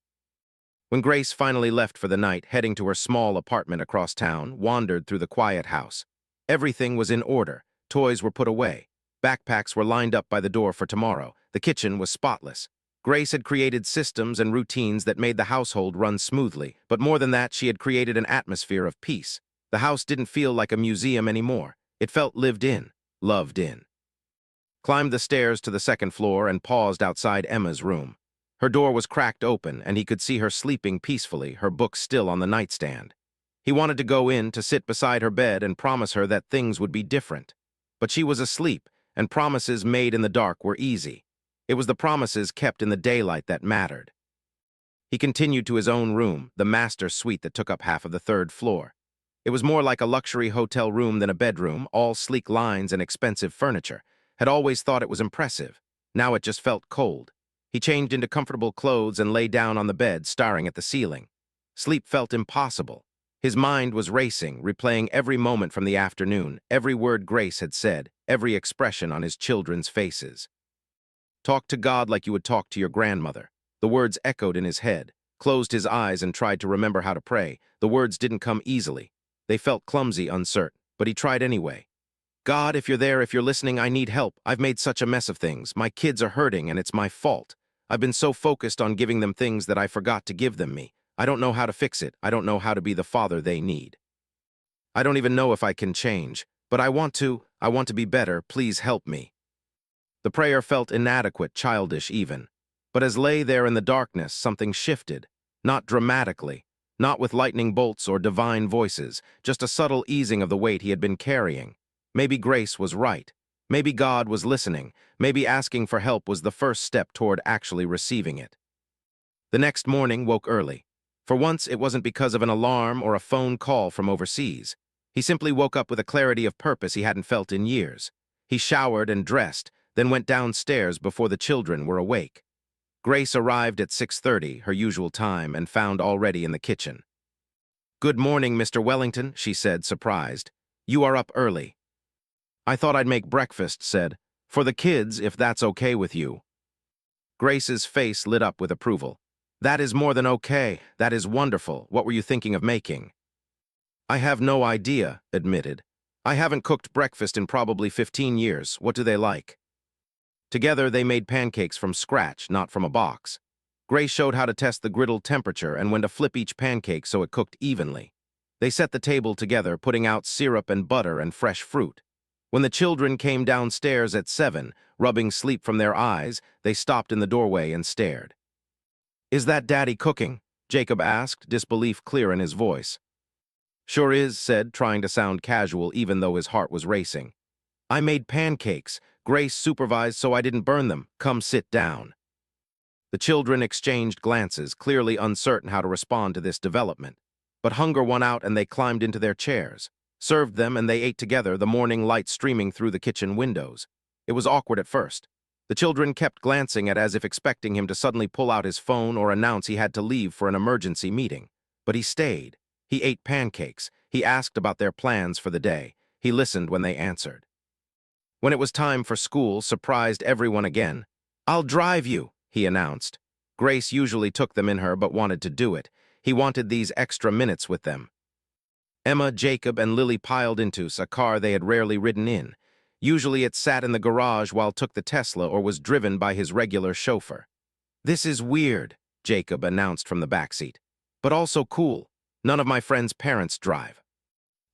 When Grace finally left for the night, heading to her small apartment across town, wandered through the quiet house. Everything was in order. Toys were put away. Backpacks were lined up by the door for tomorrow. The kitchen was spotless. Grace had created systems and routines that made the household run smoothly, but more than that, she had created an atmosphere of peace. The house didn't feel like a museum anymore. It felt lived in, loved in. Climbed the stairs to the second floor and paused outside Emma's room. Her door was cracked open, and he could see her sleeping peacefully, her books still on the nightstand. He wanted to go in, to sit beside her bed and promise her that things would be different. But she was asleep, and promises made in the dark were easy. It was the promises kept in the daylight that mattered. He continued to his own room, the master suite that took up half of the third floor. It was more like a luxury hotel room than a bedroom, all sleek lines and expensive furniture. Had always thought it was impressive. Now it just felt cold. He changed into comfortable clothes and lay down on the bed, staring at the ceiling. Sleep felt impossible. His mind was racing, replaying every moment from the afternoon, every word Grace had said, every expression on his children's faces. Talk to God like you would talk to your grandmother. The words echoed in his head. Closed his eyes and tried to remember how to pray. The words didn't come easily. They felt clumsy, uncertain, but he tried anyway. God, if you're there, if you're listening, I need help. I've made such a mess of things. My kids are hurting, and it's my fault. I've been so focused on giving them things that I forgot to give them me. I don't know how to fix it. I don't know how to be the father they need. I don't even know if I can change, but I want to. I want to be better. Please help me. The prayer felt inadequate, childish even. But as lay there in the darkness, something shifted. Not dramatically, not with lightning bolts or divine voices, just a subtle easing of the weight he had been carrying. Maybe Grace was right. Maybe God was listening. Maybe asking for help was the first step toward actually receiving it. The next morning woke early. For once, it wasn't because of an alarm or a phone call from overseas. He simply woke up with a clarity of purpose he hadn't felt in years. He showered and dressed, then went downstairs before the children were awake. Grace arrived at 6:30, her usual time, and found already in the kitchen. "Good morning, Mr. Wellington," she said, surprised. "You are up early." "I thought I'd make breakfast," said. "For the kids, if that's okay with you." Grace's face lit up with approval. "That is more than okay. That is wonderful. What were you thinking of making?" "I have no idea," admitted. "I haven't cooked breakfast in probably 15 years. What do they like?" Together, they made pancakes from scratch, not from a box. Grace showed how to test the griddle temperature and when to flip each pancake so it cooked evenly. They set the table together, putting out syrup and butter and fresh fruit. When the children came downstairs at 7, rubbing sleep from their eyes, they stopped in the doorway and stared. "Is that Daddy cooking?" Jacob asked, disbelief clear in his voice. "Sure is," said, trying to sound casual even though his heart was racing. "I made pancakes. Grace supervised so I didn't burn them. Come sit down." The children exchanged glances, clearly uncertain how to respond to this development. But hunger won out and they climbed into their chairs. Served them and they ate together, the morning light streaming through the kitchen windows. It was awkward at first. The children kept glancing at as if expecting him to suddenly pull out his phone or announce he had to leave for an emergency meeting. But he stayed. He ate pancakes. He asked about their plans for the day. He listened when they answered. When it was time for school, surprised everyone again. "I'll drive you," he announced. Grace usually took them in her but wanted to do it. He wanted these extra minutes with them. Emma, Jacob, and Lily piled into a car they had rarely ridden in. Usually it sat in the garage while took the Tesla or was driven by his regular chauffeur. "This is weird," Jacob announced from the backseat. "But also cool. None of my friends' parents drive."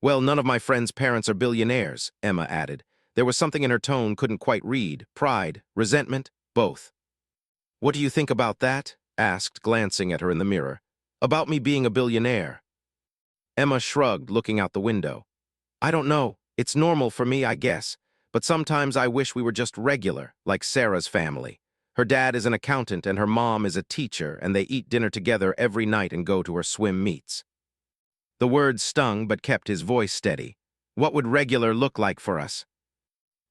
"Well, none of my friends' parents are billionaires," Emma added. There was something in her tone couldn't quite read. Pride, resentment, both. "What do you think about that?" asked, glancing at her in the mirror. "About me being a billionaire." Emma shrugged, looking out the window. "I don't know. It's normal for me, I guess. But sometimes I wish we were just regular, like Sarah's family. Her dad is an accountant and her mom is a teacher, and they eat dinner together every night and go to her swim meets." The words stung but kept his voice steady. "What would regular look like for us?"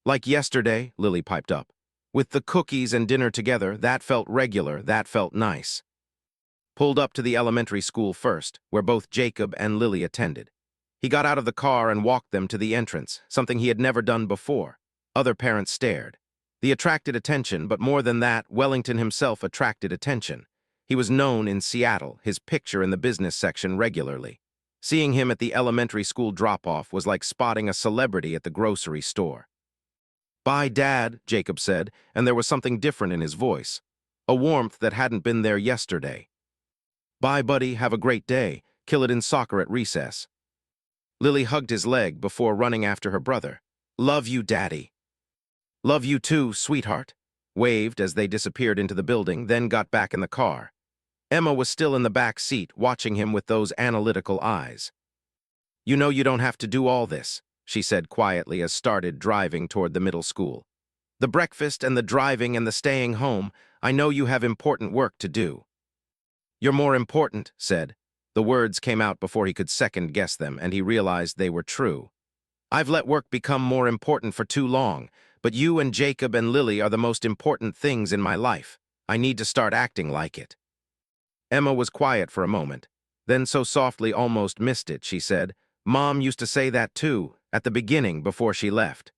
"Like yesterday," Lily piped up. "With the cookies and dinner together, that felt regular, that felt nice." Pulled up to the elementary school first, where both Jacob and Lily attended. He got out of the car and walked them to the entrance, something he had never done before. Other parents stared. He attracted attention, but more than that, Wellington himself attracted attention. He was known in Seattle, his picture in the business section regularly. Seeing him at the elementary school drop-off was like spotting a celebrity at the grocery store. "Bye, Dad," Jacob said, and there was something different in his voice. A warmth that hadn't been there yesterday. "Bye, buddy, have a great day. Kill it in soccer at recess." Lily hugged his leg before running after her brother. "Love you, Daddy." "Love you too, sweetheart," waved as they disappeared into the building, then got back in the car. Emma was still in the back seat, watching him with those analytical eyes. "You know you don't have to do all this," she said quietly as started driving toward the middle school. "The breakfast and the driving and the staying home, I know you have important work to do." "You're more important," said. The words came out before he could second-guess them, and he realized they were true. "I've let work become more important for too long, but you and Jacob and Lily are the most important things in my life. I need to start acting like it." Emma was quiet for a moment. Then so softly almost missed it, she said, "Mom used to say that too, at the beginning before she left."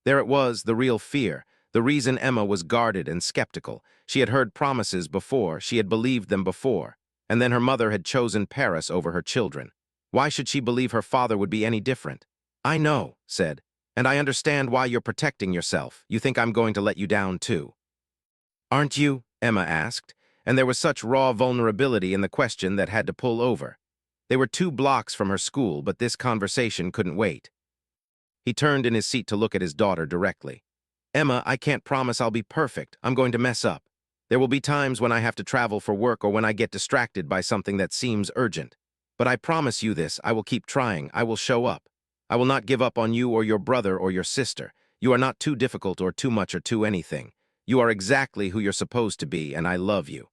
There it was, the real fear, the reason Emma was guarded and skeptical. She had heard promises before, she had believed them before, and then her mother had chosen Paris over her children. Why should she believe her father would be any different? "I know," said, "and I understand why you're protecting yourself. You think I'm going to let you down too." "Aren't you?" Emma asked, and there was such raw vulnerability in the question that had to pull over. They were 2 blocks from her school, but this conversation couldn't wait. He turned in his seat to look at his daughter directly. "Emma, I can't promise I'll be perfect. I'm going to mess up. There will be times when I have to travel for work or when I get distracted by something that seems urgent. But I promise you this, I will keep trying. I will show up. I will not give up on you or your brother or your sister. You are not too difficult or too much or too anything. You are exactly who you're supposed to be, and I love you.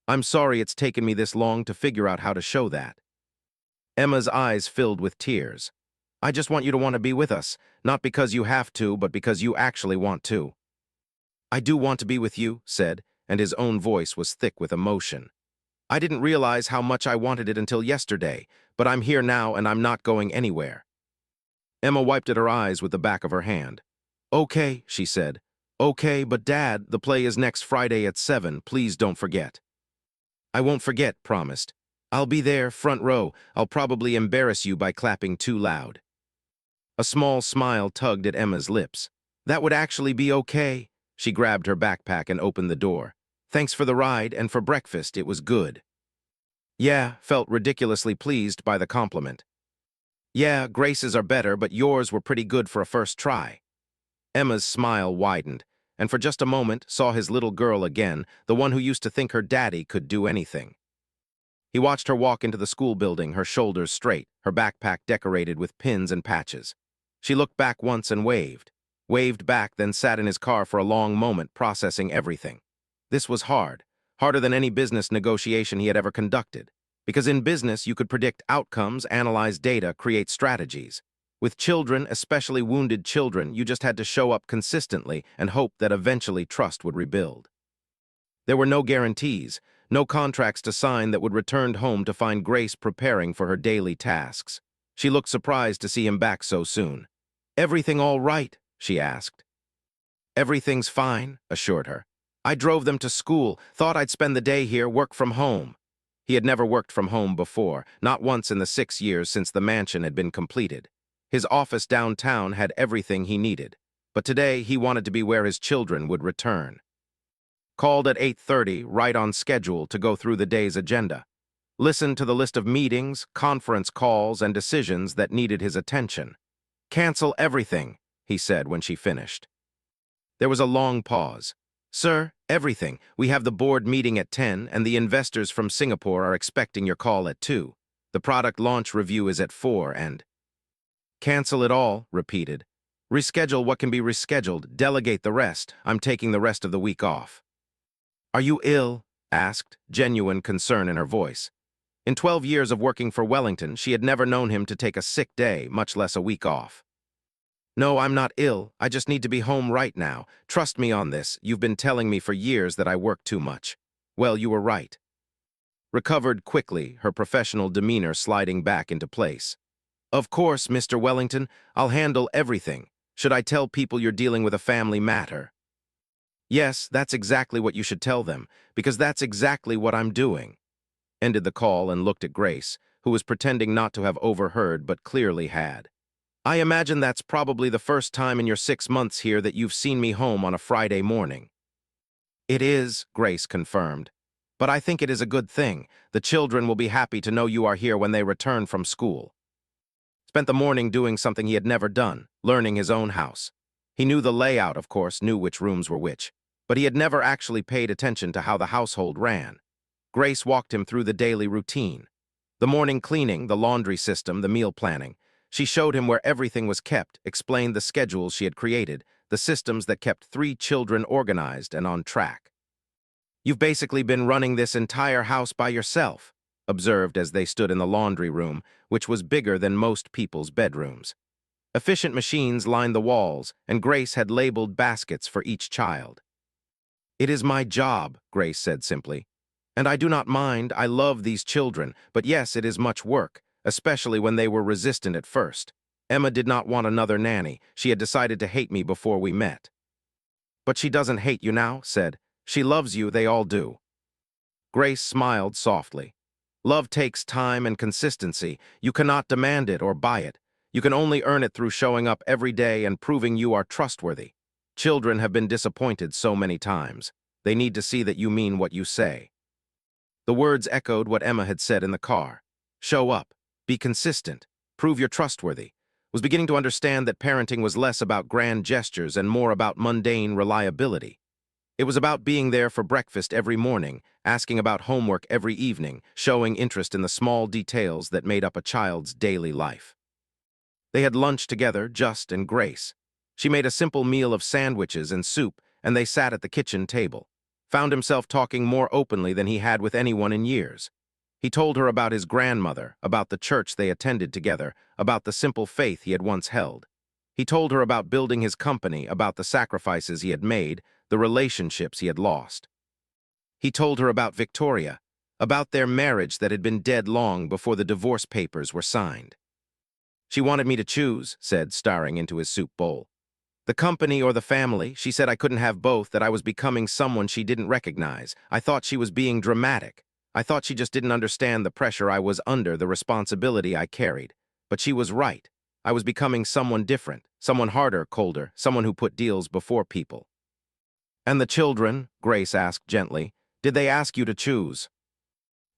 I'm sorry it's taken me this long to figure out how to show that." Emma's eyes filled with tears. I just want you to want to be with us, not because you have to, but because you actually want to. I do want to be with you, said, and his own voice was thick with emotion. I didn't realize how much I wanted it until yesterday, but I'm here now and I'm not going anywhere. Emma wiped at her eyes with the back of her hand. Okay, she said. Okay, but Dad, the play is next Friday at 7. Please don't forget. I won't forget, promised. I'll be there, front row. I'll probably embarrass you by clapping too loud. A small smile tugged at Emma's lips. That would actually be okay. She grabbed her backpack and opened the door. Thanks for the ride, and for breakfast, it was good. Yeah, felt ridiculously pleased by the compliment. Yeah, Grace's are better, but yours were pretty good for a first try. Emma's smile widened, and for just a moment saw his little girl again, the one who used to think her daddy could do anything. He watched her walk into the school building, her shoulders straight, her backpack decorated with pins and patches. She looked back once and waved. Waved back, then sat in his car for a long moment, processing everything. This was hard, harder than any business negotiation he had ever conducted. Because in business, you could predict outcomes, analyze data, create strategies. With children, especially wounded children, you just had to show up consistently and hope that eventually trust would rebuild. There were no guarantees, no contracts to sign that would return home to find Grace preparing for her daily tasks. She looked surprised to see him back so soon. Everything all right? She asked. Everything's fine, assured her. I drove them to school, thought I'd spend the day here, work from home. He had never worked from home before, not once in the 6 years since the mansion had been completed. His office downtown had everything he needed, but today he wanted to be where his children would return. Called at 8:30, right on schedule to go through the day's agenda. Listened to the list of meetings, conference calls, and decisions that needed his attention. Cancel everything, he said when she finished. There was a long pause. Sir, everything. We have the board meeting at 10, and the investors from Singapore are expecting your call at 2. The product launch review is at 4, and... Cancel it all, repeated. Reschedule what can be rescheduled, delegate the rest. I'm taking the rest of the week off. Are you ill? Asked, genuine concern in her voice. In 12 years of working for Wellington, she had never known him to take a sick day, much less a week off. No, I'm not ill. I just need to be home right now. Trust me on this. You've been telling me for years that I work too much. Well, you were right. Recovered quickly, her professional demeanor sliding back into place. Of course, Mr. Wellington, I'll handle everything. Should I tell people you're dealing with a family matter? Yes, that's exactly what you should tell them, because that's exactly what I'm doing. Ended the call and looked at Grace, who was pretending not to have overheard but clearly had. I imagine that's probably the first time in your 6 months here that you've seen me home on a Friday morning. It is, Grace confirmed. But I think it is a good thing. The children will be happy to know you are here when they return from school. Spent the morning doing something he had never done, learning his own house. He knew the layout, of course, knew which rooms were which, but he had never actually paid attention to how the household ran. Grace walked him through the daily routine. The morning cleaning, the laundry system, the meal planning. She showed him where everything was kept, explained the schedules she had created, the systems that kept 3 children organized and on track. You've basically been running this entire house by yourself, observed as they stood in the laundry room, which was bigger than most people's bedrooms. Efficient machines lined the walls, and Grace had labeled baskets for each child. It is my job, Grace said simply. And I do not mind, I love these children, but yes, it is much work, especially when they were resistant at first. Emma did not want another nanny. She had decided to hate me before we met. But she doesn't hate you now, said. She loves you, they all do. Grace smiled softly. Love takes time and consistency. You cannot demand it or buy it. You can only earn it through showing up every day and proving you are trustworthy. Children have been disappointed so many times. They need to see that you mean what you say. The words echoed what Emma had said in the car. Show up. Be consistent. Prove you're trustworthy. Was beginning to understand that parenting was less about grand gestures and more about mundane reliability. It was about being there for breakfast every morning, asking about homework every evening, showing interest in the small details that made up a child's daily life. They had lunch together, Just and Grace. She made a simple meal of sandwiches and soup, and they sat at the kitchen table. Found himself talking more openly than he had with anyone in years. He told her about his grandmother, about the church they attended together, about the simple faith he had once held. He told her about building his company, about the sacrifices he had made, the relationships he had lost. He told her about Victoria, about their marriage that had been dead long before the divorce papers were signed. She wanted me to choose, said, staring into his soup bowl. The company or the family. She said I couldn't have both, that I was becoming someone she didn't recognize. I thought she was being dramatic. I thought she just didn't understand the pressure I was under, the responsibility I carried. But she was right. I was becoming someone different, someone harder, colder, someone who put deals before people. And the children, Grace asked gently, did they ask you to choose?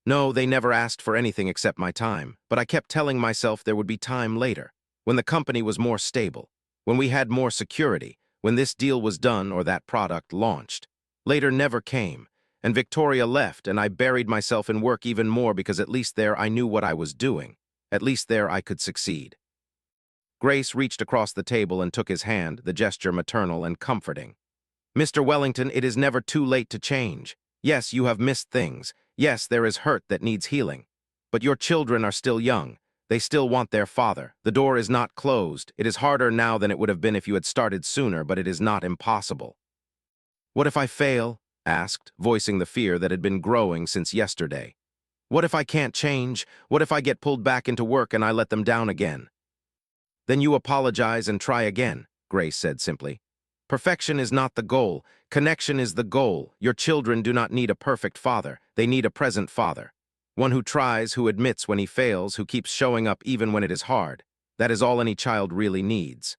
No, they never asked for anything except my time, but I kept telling myself there would be time later, when the company was more stable, when we had more security, when this deal was done or that product launched. Later never came, and Victoria left, and I buried myself in work even more because at least there I knew what I was doing. At least there I could succeed. Grace reached across the table and took his hand, the gesture maternal and comforting. Mr. Wellington, it is never too late to change. Yes, you have missed things. Yes, there is hurt that needs healing. But your children are still young. They still want their father. The door is not closed. It is harder now than it would have been if you had started sooner, but it is not impossible. What if I fail? Asked, voicing the fear that had been growing since yesterday. What if I can't change? What if I get pulled back into work and I let them down again? Then you apologize and try again, Grace said simply. Perfection is not the goal. Connection is the goal. Your children do not need a perfect father. They need a present father. One who tries, who admits when he fails, who keeps showing up even when it is hard. That is all any child really needs.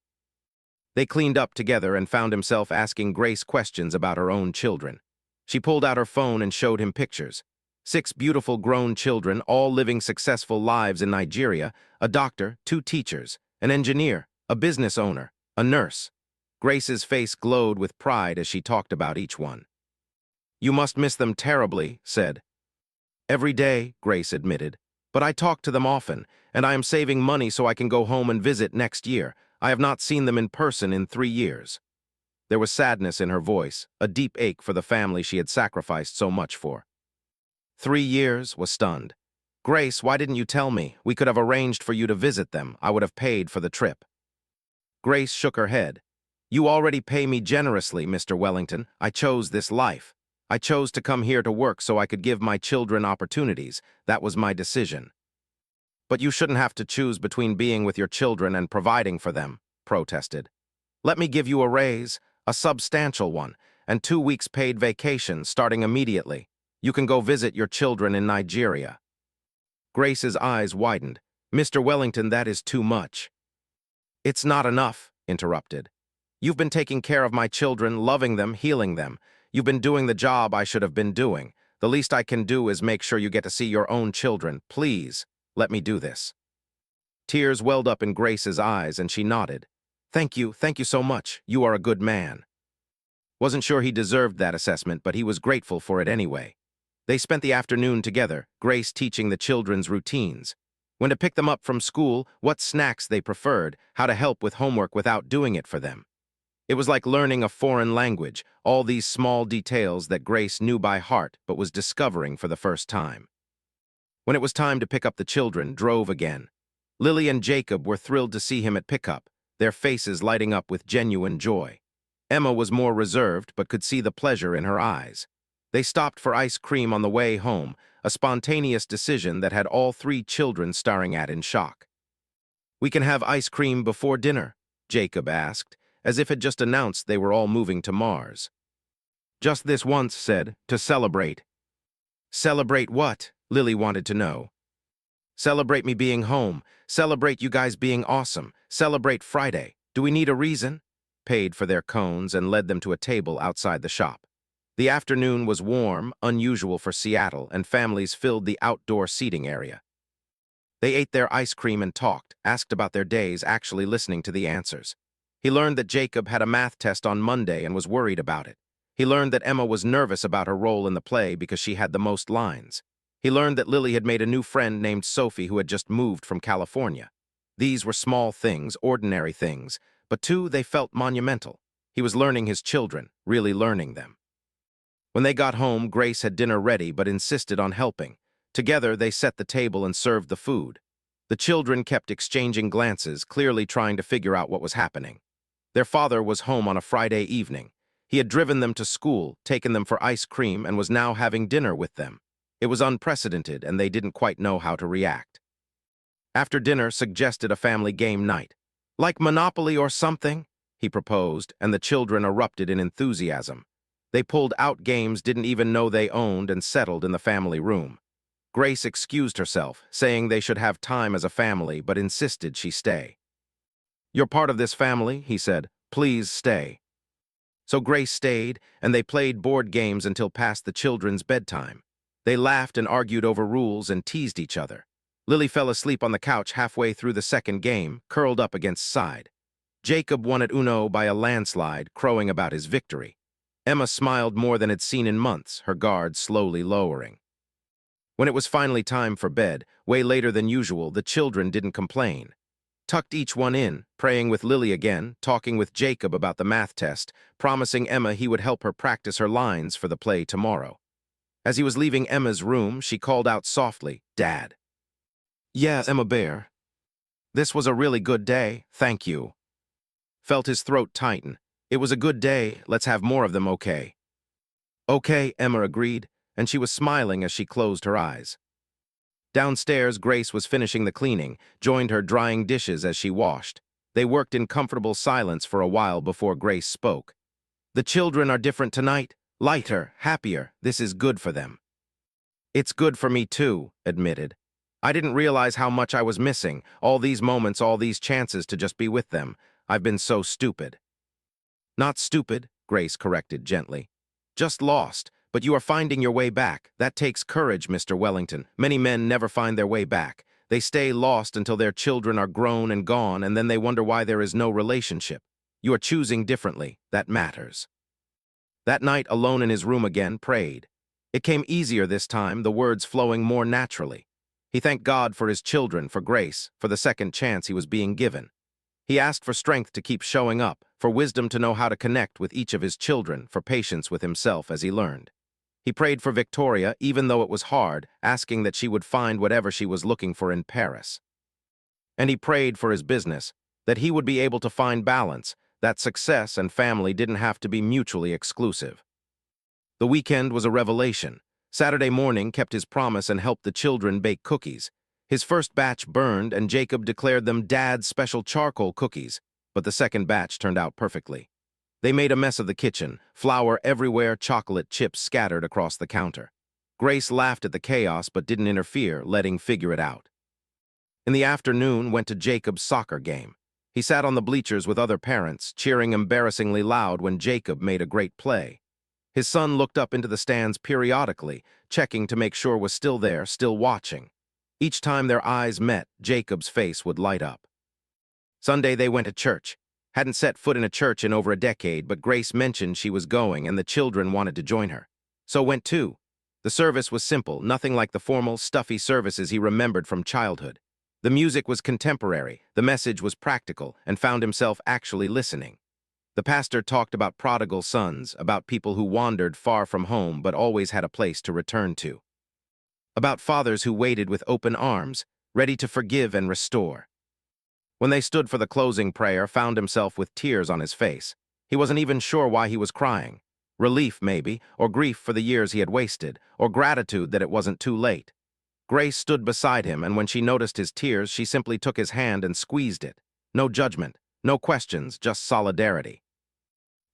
They cleaned up together and found himself asking Grace questions about her own children. She pulled out her phone and showed him pictures. 6 beautiful grown children, all living successful lives in Nigeria, a doctor, 2 teachers, an engineer, a business owner, a nurse. Grace's face glowed with pride as she talked about each one. You must miss them terribly, said. Every day, Grace admitted. But I talk to them often, and I am saving money so I can go home and visit next year. I have not seen them in person in 3 years. There was sadness in her voice, a deep ache for the family she had sacrificed so much for. 3 years was stunned. Grace, why didn't you tell me? We could have arranged for you to visit them. I would have paid for the trip. Grace shook her head. You already pay me generously, Mr. Wellington. I chose this life. I chose to come here to work so I could give my children opportunities. That was my decision. But you shouldn't have to choose between being with your children and providing for them, protested. Let me give you a raise, a substantial one, and 2 weeks paid vacation starting immediately. You can go visit your children in Nigeria. Grace's eyes widened. Mr. Wellington, that is too much. It's not enough, interrupted. You've been taking care of my children, loving them, healing them. You've been doing the job I should have been doing. The least I can do is make sure you get to see your own children. Please, let me do this. Tears welled up in Grace's eyes, and she nodded. Thank you so much. You are a good man. Wasn't sure he deserved that assessment, but he was grateful for it anyway. They spent the afternoon together, Grace teaching the children's routines. When to pick them up from school, what snacks they preferred, how to help with homework without doing it for them. It was like learning a foreign language, all these small details that Grace knew by heart but was discovering for the first time. When it was time to pick up the children, drove again. Lily and Jacob were thrilled to see him at pickup, their faces lighting up with genuine joy. Emma was more reserved but could see the pleasure in her eyes. They stopped for ice cream on the way home, a spontaneous decision that had all 3 children staring at in shock. We can have ice cream before dinner, Jacob asked, as if had just announced they were all moving to Mars. Just this once, said, to celebrate. Celebrate what? Lily wanted to know. Celebrate me being home. Celebrate you guys being awesome. Celebrate Friday. Do we need a reason? Paid for their cones and led them to a table outside the shop. The afternoon was warm, unusual for Seattle, and families filled the outdoor seating area. They ate their ice cream and talked, asked about their days, actually listening to the answers. He learned that Jacob had a math test on Monday and was worried about it. He learned that Emma was nervous about her role in the play because she had the most lines. He learned that Lily had made a new friend named Sophie who had just moved from California. These were small things, ordinary things, but too they felt monumental. He was learning his children, really learning them. When they got home, Grace had dinner ready but insisted on helping. Together, they set the table and served the food. The children kept exchanging glances, clearly trying to figure out what was happening. Their father was home on a Friday evening. He had driven them to school, taken them for ice cream, and was now having dinner with them. It was unprecedented, and they didn't quite know how to react. After dinner, suggested a family game night. Like Monopoly or something, he proposed, and the children erupted in enthusiasm. They pulled out games didn't even know they owned and settled in the family room. Grace excused herself, saying they should have time as a family, but insisted she stay. "You're part of this family," he said. "Please stay." So Grace stayed, and they played board games until past the children's bedtime. They laughed and argued over rules and teased each other. Lily fell asleep on the couch halfway through the second game, curled up against side. Jacob won at Uno by a landslide, crowing about his victory. Emma smiled more than had seen in months, her guard slowly lowering. When it was finally time for bed, way later than usual, the children didn't complain. Tucked each one in, praying with Lily again, talking with Jacob about the math test, promising Emma he would help her practice her lines for the play tomorrow. As he was leaving Emma's room, she called out softly, "Dad." "Yeah, Emma Bear. This was a really good day, thank you." Felt his throat tighten. "It was a good day, let's have more of them, okay?" "Okay," Emma agreed, and she was smiling as she closed her eyes. Downstairs, Grace was finishing the cleaning, joined her drying dishes as she washed. They worked in comfortable silence for a while before Grace spoke. "The children are different tonight, lighter, happier. This is good for them." "It's good for me too," admitted. "I didn't realize how much I was missing, all these moments, all these chances to just be with them. I've been so stupid." "Not stupid," Grace corrected gently. "Just lost. But you are finding your way back. That takes courage, Mr. Wellington. Many men never find their way back. They stay lost until their children are grown and gone, and then they wonder why there is no relationship. You are choosing differently. That matters." That night, alone in his room again, prayed. It came easier this time, the words flowing more naturally. He thanked God for his children, for Grace, for the second chance he was being given. He asked for strength to keep showing up, for wisdom to know how to connect with each of his children, for patience with himself as he learned. He prayed for Victoria, even though it was hard, asking that she would find whatever she was looking for in Paris. And he prayed for his business, that he would be able to find balance, that success and family didn't have to be mutually exclusive. The weekend was a revelation. Saturday morning kept his promise and helped the children bake cookies. His first batch burned, and Jacob declared them Dad's special charcoal cookies, but the second batch turned out perfectly. They made a mess of the kitchen, flour everywhere, chocolate chips scattered across the counter. Grace laughed at the chaos but didn't interfere, letting figure it out. In the afternoon, went to Jacob's soccer game. He sat on the bleachers with other parents, cheering embarrassingly loud when Jacob made a great play. His son looked up into the stands periodically, checking to make sure was still there, still watching. Each time their eyes met, Jacob's face would light up. Sunday they went to church. Hadn't set foot in a church in over a decade, but Grace mentioned she was going and the children wanted to join her. So went too. The service was simple, nothing like the formal, stuffy services he remembered from childhood. The music was contemporary, the message was practical, and found himself actually listening. The pastor talked about prodigal sons, about people who wandered far from home but always had a place to return to. About fathers who waited with open arms, ready to forgive and restore. When they stood for the closing prayer, found himself with tears on his face. He wasn't even sure why he was crying. Relief, maybe, or grief for the years he had wasted, or gratitude that it wasn't too late. Grace stood beside him, and when she noticed his tears, she simply took his hand and squeezed it. No judgment, no questions, just solidarity.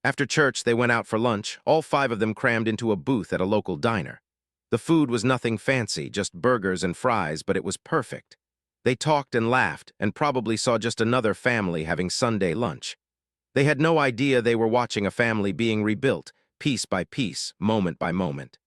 After church, they went out for lunch, all 5 of them crammed into a booth at a local diner. The food was nothing fancy, just burgers and fries, but it was perfect. They talked and laughed, and probably saw just another family having Sunday lunch. They had no idea they were watching a family being rebuilt, piece by piece, moment by moment.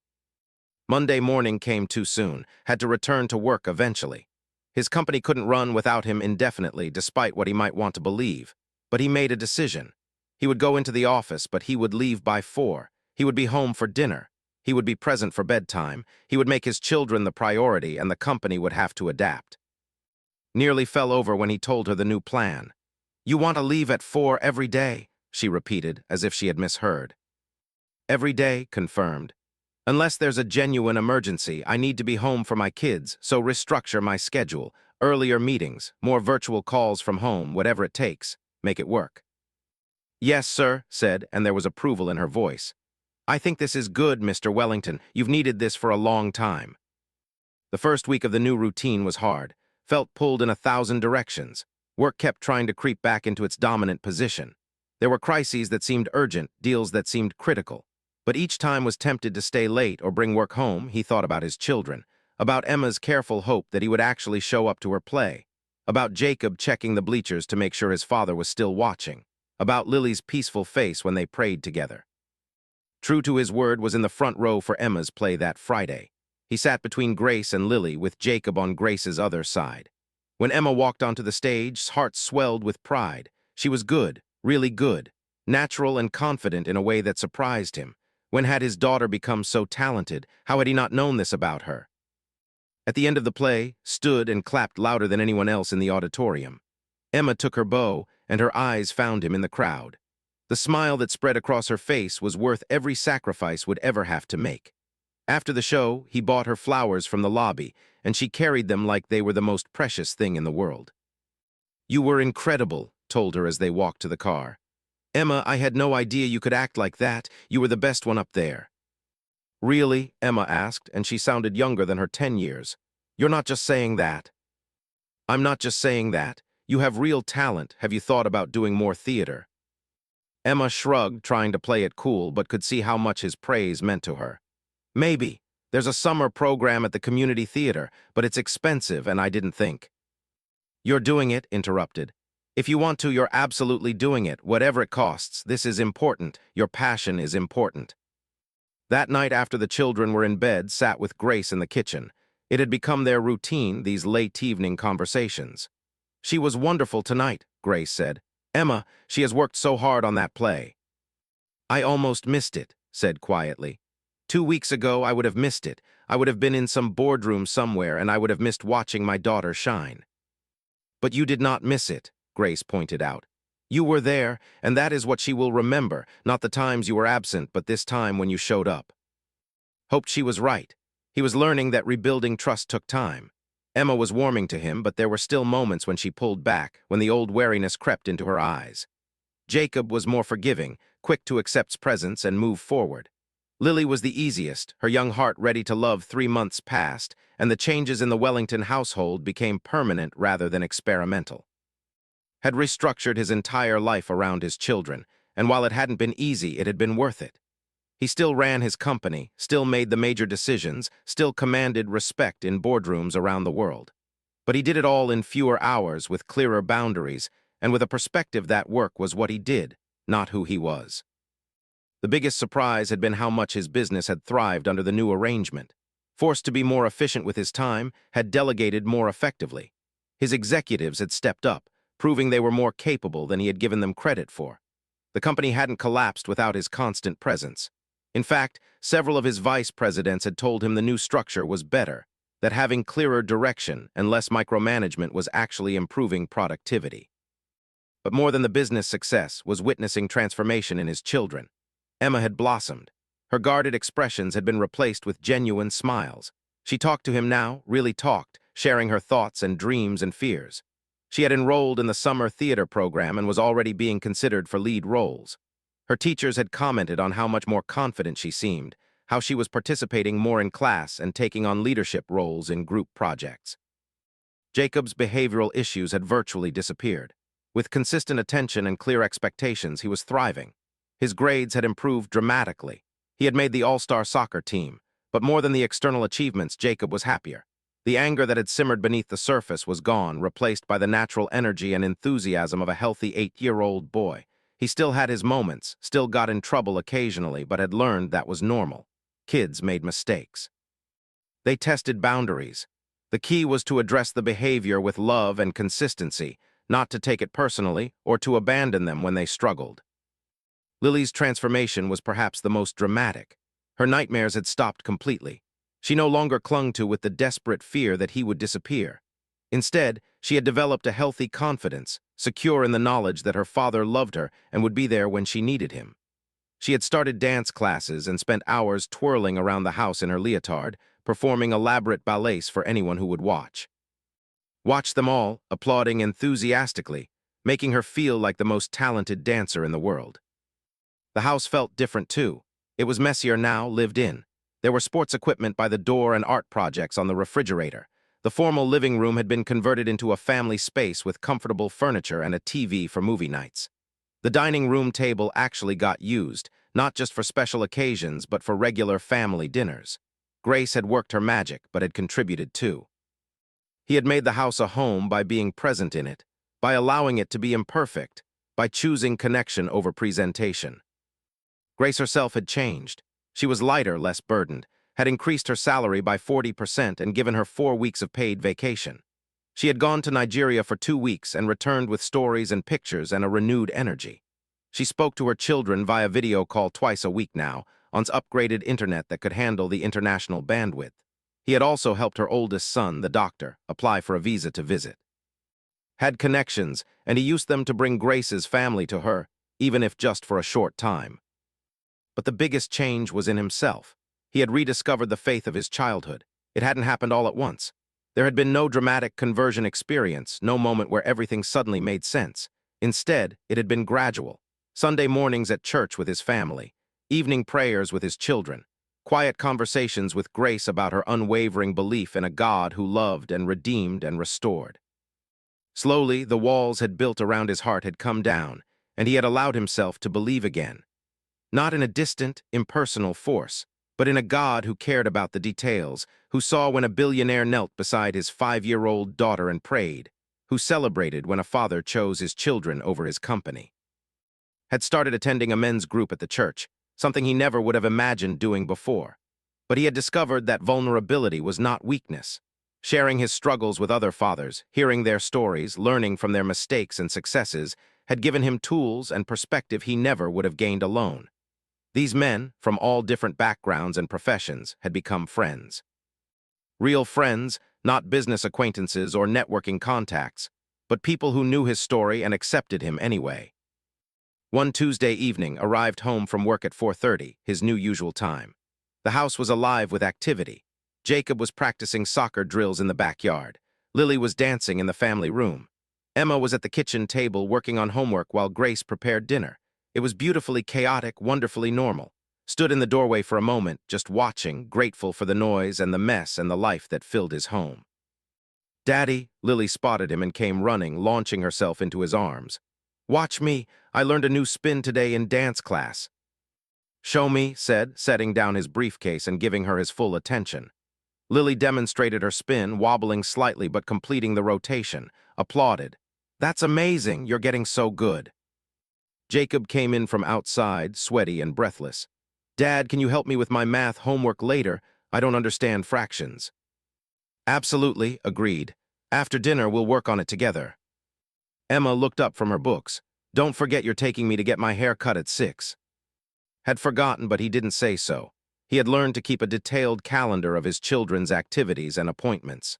Monday morning came too soon, had to return to work eventually. His company couldn't run without him indefinitely, despite what he might want to believe. But he made a decision. He would go into the office, but he would leave by 4. He would be home for dinner. He would be present for bedtime. He would make his children the priority, and the company would have to adapt. Nearly fell over when he told her the new plan. "You want to leave at 4 every day," she repeated, as if she had misheard. "Every day," confirmed. Unless there's a genuine emergency, I need to be home for my kids, so restructure my schedule. Earlier meetings, more virtual calls from home, whatever it takes. Make it work. Yes, sir, said, and there was approval in her voice. I think this is good, Mr. Wellington. You've needed this for a long time. The first week of the new routine was hard. Felt pulled in 1,000 directions. Work kept trying to creep back into its dominant position. There were crises that seemed urgent, deals that seemed critical. But each time was tempted to stay late or bring work home. He thought about his children, about Emma's careful hope that he would actually show up to her play, about Jacob checking the bleachers to make sure his father was still watching, about Lily's peaceful face when they prayed together. True to his word was in the front row for Emma's play that Friday. He sat between Grace and Lily, with Jacob on Grace's other side. When Emma walked onto the stage, his heart swelled with pride. She was good, really good, natural and confident in a way that surprised him. When had his daughter become so talented? How had he not known this about her? At the end of the play, stood and clapped louder than anyone else in the auditorium. Emma took her bow, and her eyes found him in the crowd. The smile that spread across her face was worth every sacrifice would ever have to make. After the show, he bought her flowers from the lobby, and she carried them like they were the most precious thing in the world. You were incredible, told her as they walked to the car. Emma, I had no idea you could act like that. You were the best one up there. Really? Emma asked, and she sounded younger than her 10 years. You're not just saying that. I'm not just saying that. You have real talent. Have you thought about doing more theater? Emma shrugged, trying to play it cool, but could see how much his praise meant to her. Maybe. There's a summer program at the community theater, but it's expensive, and I didn't think. You're doing it, interrupted. If you want to, you're absolutely doing it, whatever it costs. This is important. Your passion is important. That night, after the children were in bed, sat with Grace in the kitchen. It had become their routine, these late evening conversations. She was wonderful tonight, Grace said. Emma, she has worked so hard on that play. I almost missed it, said quietly. 2 weeks ago, I would have missed it. I would have been in some boardroom somewhere, and I would have missed watching my daughter shine. But you did not miss it, Grace pointed out. You were there, and that is what she will remember, not the times you were absent, but this time when you showed up. Hoped she was right. He was learning that rebuilding trust took time. Emma was warming to him, but there were still moments when she pulled back, when the old wariness crept into her eyes. Jacob was more forgiving, quick to accept presence and move forward. Lily was the easiest, her young heart ready to love. 3 months passed, and the changes in the Wellington household became permanent rather than experimental. Had restructured his entire life around his children, and while it hadn't been easy, it had been worth it. He still ran his company, still made the major decisions, still commanded respect in boardrooms around the world. But he did it all in fewer hours, with clearer boundaries, and with a perspective that work was what he did, not who he was. The biggest surprise had been how much his business had thrived under the new arrangement. Forced to be more efficient with his time, had delegated more effectively. His executives had stepped up, proving they were more capable than he had given them credit for. The company hadn't collapsed without his constant presence. In fact, several of his vice presidents had told him the new structure was better, that having clearer direction and less micromanagement was actually improving productivity. But more than the business success was witnessing transformation in his children. Emma had blossomed. Her guarded expressions had been replaced with genuine smiles. She talked to him now, really talked, sharing her thoughts and dreams and fears. She had enrolled in the summer theater program and was already being considered for lead roles. Her teachers had commented on how much more confident she seemed, how she was participating more in class and taking on leadership roles in group projects. Jacob's behavioral issues had virtually disappeared. With consistent attention and clear expectations, he was thriving. His grades had improved dramatically. He had made the all-star soccer team, but more than the external achievements, Jacob was happier. The anger that had simmered beneath the surface was gone, replaced by the natural energy and enthusiasm of a healthy 8-year-old boy. He still had his moments, still got in trouble occasionally, but had learned that was normal. Kids made mistakes. They tested boundaries. The key was to address the behavior with love and consistency, not to take it personally or to abandon them when they struggled. Lily's transformation was perhaps the most dramatic. Her nightmares had stopped completely. She no longer clung to with the desperate fear that he would disappear. Instead, she had developed a healthy confidence, secure in the knowledge that her father loved her and would be there when she needed him. She had started dance classes and spent hours twirling around the house in her leotard, performing elaborate ballets for anyone who would watch. Watch them all, applauding enthusiastically, making her feel like the most talented dancer in the world. The house felt different too. It was messier now, lived in. There were sports equipment by the door and art projects on the refrigerator. The formal living room had been converted into a family space with comfortable furniture and a TV for movie nights. The dining room table actually got used, not just for special occasions, but for regular family dinners. Grace had worked her magic, but had contributed too. He had made the house a home by being present in it, by allowing it to be imperfect, by choosing connection over presentation. Grace herself had changed. She was lighter, less burdened, had increased her salary by 40% and given her 4 weeks of paid vacation. She had gone to Nigeria for 2 weeks and returned with stories and pictures and a renewed energy. She spoke to her children via video call twice a week now, on upgraded internet that could handle the international bandwidth. He had also helped her oldest son, the doctor, apply for a visa to visit. Had connections, and he used them to bring Grace's family to her, even if just for a short time. But the biggest change was in himself. He had rediscovered the faith of his childhood. It hadn't happened all at once. There had been no dramatic conversion experience, no moment where everything suddenly made sense. Instead, it had been gradual. Sunday mornings at church with his family, evening prayers with his children, quiet conversations with Grace about her unwavering belief in a God who loved and redeemed and restored. Slowly, the walls had built around his heart had come down, and he had allowed himself to believe again. Not in a distant, impersonal force, but in a God who cared about the details, who saw when a billionaire knelt beside his 5-year-old daughter and prayed, who celebrated when a father chose his children over his company. Had started attending a men's group at the church, something he never would have imagined doing before. But he had discovered that vulnerability was not weakness. Sharing his struggles with other fathers, hearing their stories, learning from their mistakes and successes, had given him tools and perspective he never would have gained alone. These men, from all different backgrounds and professions, had become friends. Real friends, not business acquaintances or networking contacts, but people who knew his story and accepted him anyway. One Tuesday evening, arrived home from work at 4:30, his new usual time. The house was alive with activity. Jacob was practicing soccer drills in the backyard. Lily was dancing in the family room. Emma was at the kitchen table working on homework while Grace prepared dinner. It was beautifully chaotic, wonderfully normal. Stood in the doorway for a moment, just watching, grateful for the noise and the mess and the life that filled his home. "Daddy," Lily spotted him and came running, launching herself into his arms. "Watch me, I learned a new spin today in dance class." "Show me," said, setting down his briefcase and giving her his full attention. Lily demonstrated her spin, wobbling slightly but completing the rotation, applauded. "That's amazing, you're getting so good." Jacob came in from outside, sweaty and breathless. "Dad, can you help me with my math homework later? I don't understand fractions." "Absolutely," agreed. "After dinner, we'll work on it together." Emma looked up from her books. "Don't forget you're taking me to get my hair cut at 6. Had forgotten, but he didn't say so. He had learned to keep a detailed calendar of his children's activities and appointments.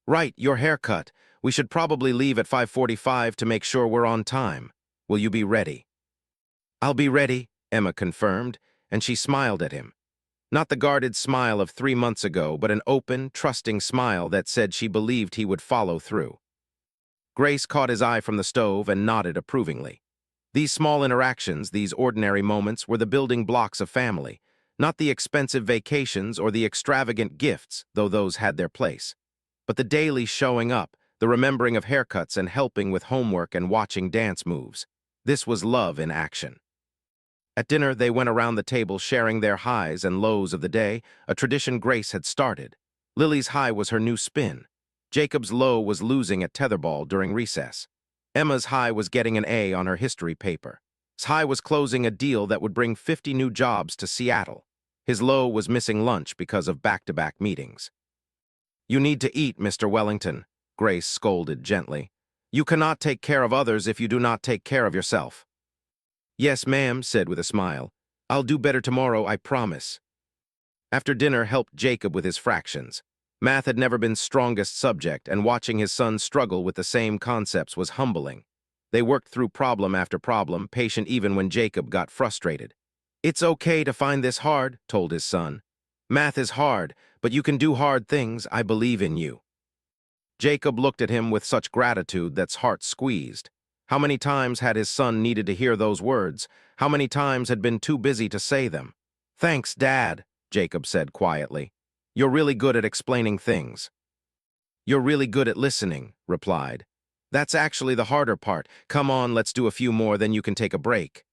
"Right, your haircut. We should probably leave at 5:45 to make sure we're on time. Will you be ready?" "I'll be ready," Emma confirmed, and she smiled at him. Not the guarded smile of 3 months ago, but an open, trusting smile that said she believed he would follow through. Grace caught his eye from the stove and nodded approvingly. These small interactions, these ordinary moments, were the building blocks of family, not the expensive vacations or the extravagant gifts, though those had their place, but the daily showing up, the remembering of haircuts and helping with homework and watching dance moves. This was love in action. At dinner, they went around the table sharing their highs and lows of the day, a tradition Grace had started. Lily's high was her new spin. Jacob's low was losing at tetherball during recess. Emma's high was getting an A on her history paper. His high was closing a deal that would bring 50 new jobs to Seattle. His low was missing lunch because of back-to-back meetings. "You need to eat, Mr. Wellington," Grace scolded gently. "You cannot take care of others if you do not take care of yourself." "Yes, ma'am," said with a smile. "I'll do better tomorrow, I promise." After dinner helped Jacob with his fractions. Math had never been strongest subject, and watching his son struggle with the same concepts was humbling. They worked through problem after problem, patient even when Jacob got frustrated. It's okay to find this hard, told his son. Math is hard, but you can do hard things. I believe in you. Jacob looked at him with such gratitude that's heart squeezed. How many times had his son needed to hear those words? How many times had been too busy to say them? Thanks, Dad, Jacob said quietly. You're really good at explaining things. You're really good at listening, replied. That's actually the harder part. Come on, let's do a few more, then you can take a break.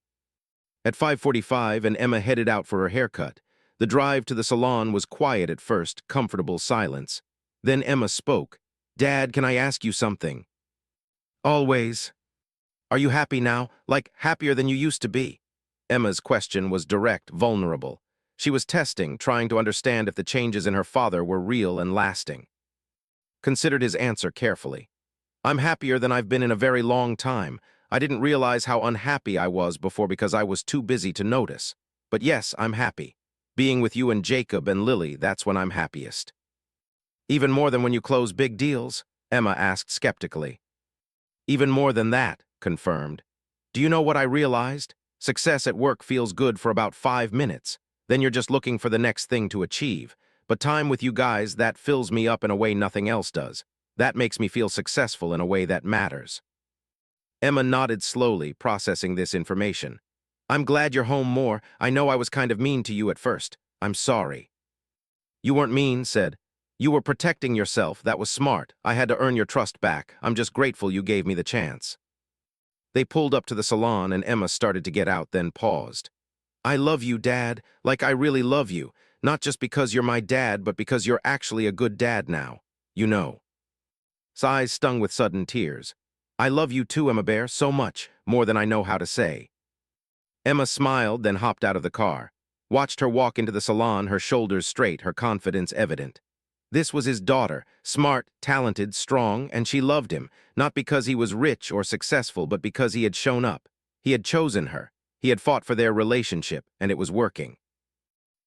At 5:45, and Emma headed out for her haircut. The drive to the salon was quiet at first, comfortable silence. Then Emma spoke. Dad, can I ask you something? Always. Are you happy now? Like, happier than you used to be? Emma's question was direct, vulnerable. She was testing, trying to understand if the changes in her father were real and lasting. Considered his answer carefully. I'm happier than I've been in a very long time. I didn't realize how unhappy I was before because I was too busy to notice. But yes, I'm happy. Being with you and Jacob and Lily, that's when I'm happiest. Even more than when you close big deals? Emma asked skeptically. Even more than that, confirmed. Do you know what I realized? Success at work feels good for about 5 minutes. Then you're just looking for the next thing to achieve. But time with you guys, that fills me up in a way nothing else does. That makes me feel successful in a way that matters. Emma nodded slowly, processing this information. I'm glad you're home more. I know I was kind of mean to you at first. I'm sorry. You weren't mean, said. You were protecting yourself. That was smart. I had to earn your trust back. I'm just grateful you gave me the chance. They pulled up to the salon and Emma started to get out, then paused. I love you, Dad. Like I really love you. Not just because you're my dad, but because you're actually a good dad now. You know. Sighs stung with sudden tears. I love you too, Emma Bear, so much, more than I know how to say. Emma smiled, then hopped out of the car. Watched her walk into the salon, her shoulders straight, her confidence evident. This was his daughter, smart, talented, strong, and she loved him, not because he was rich or successful, but because he had shown up. He had chosen her. He had fought for their relationship, and it was working.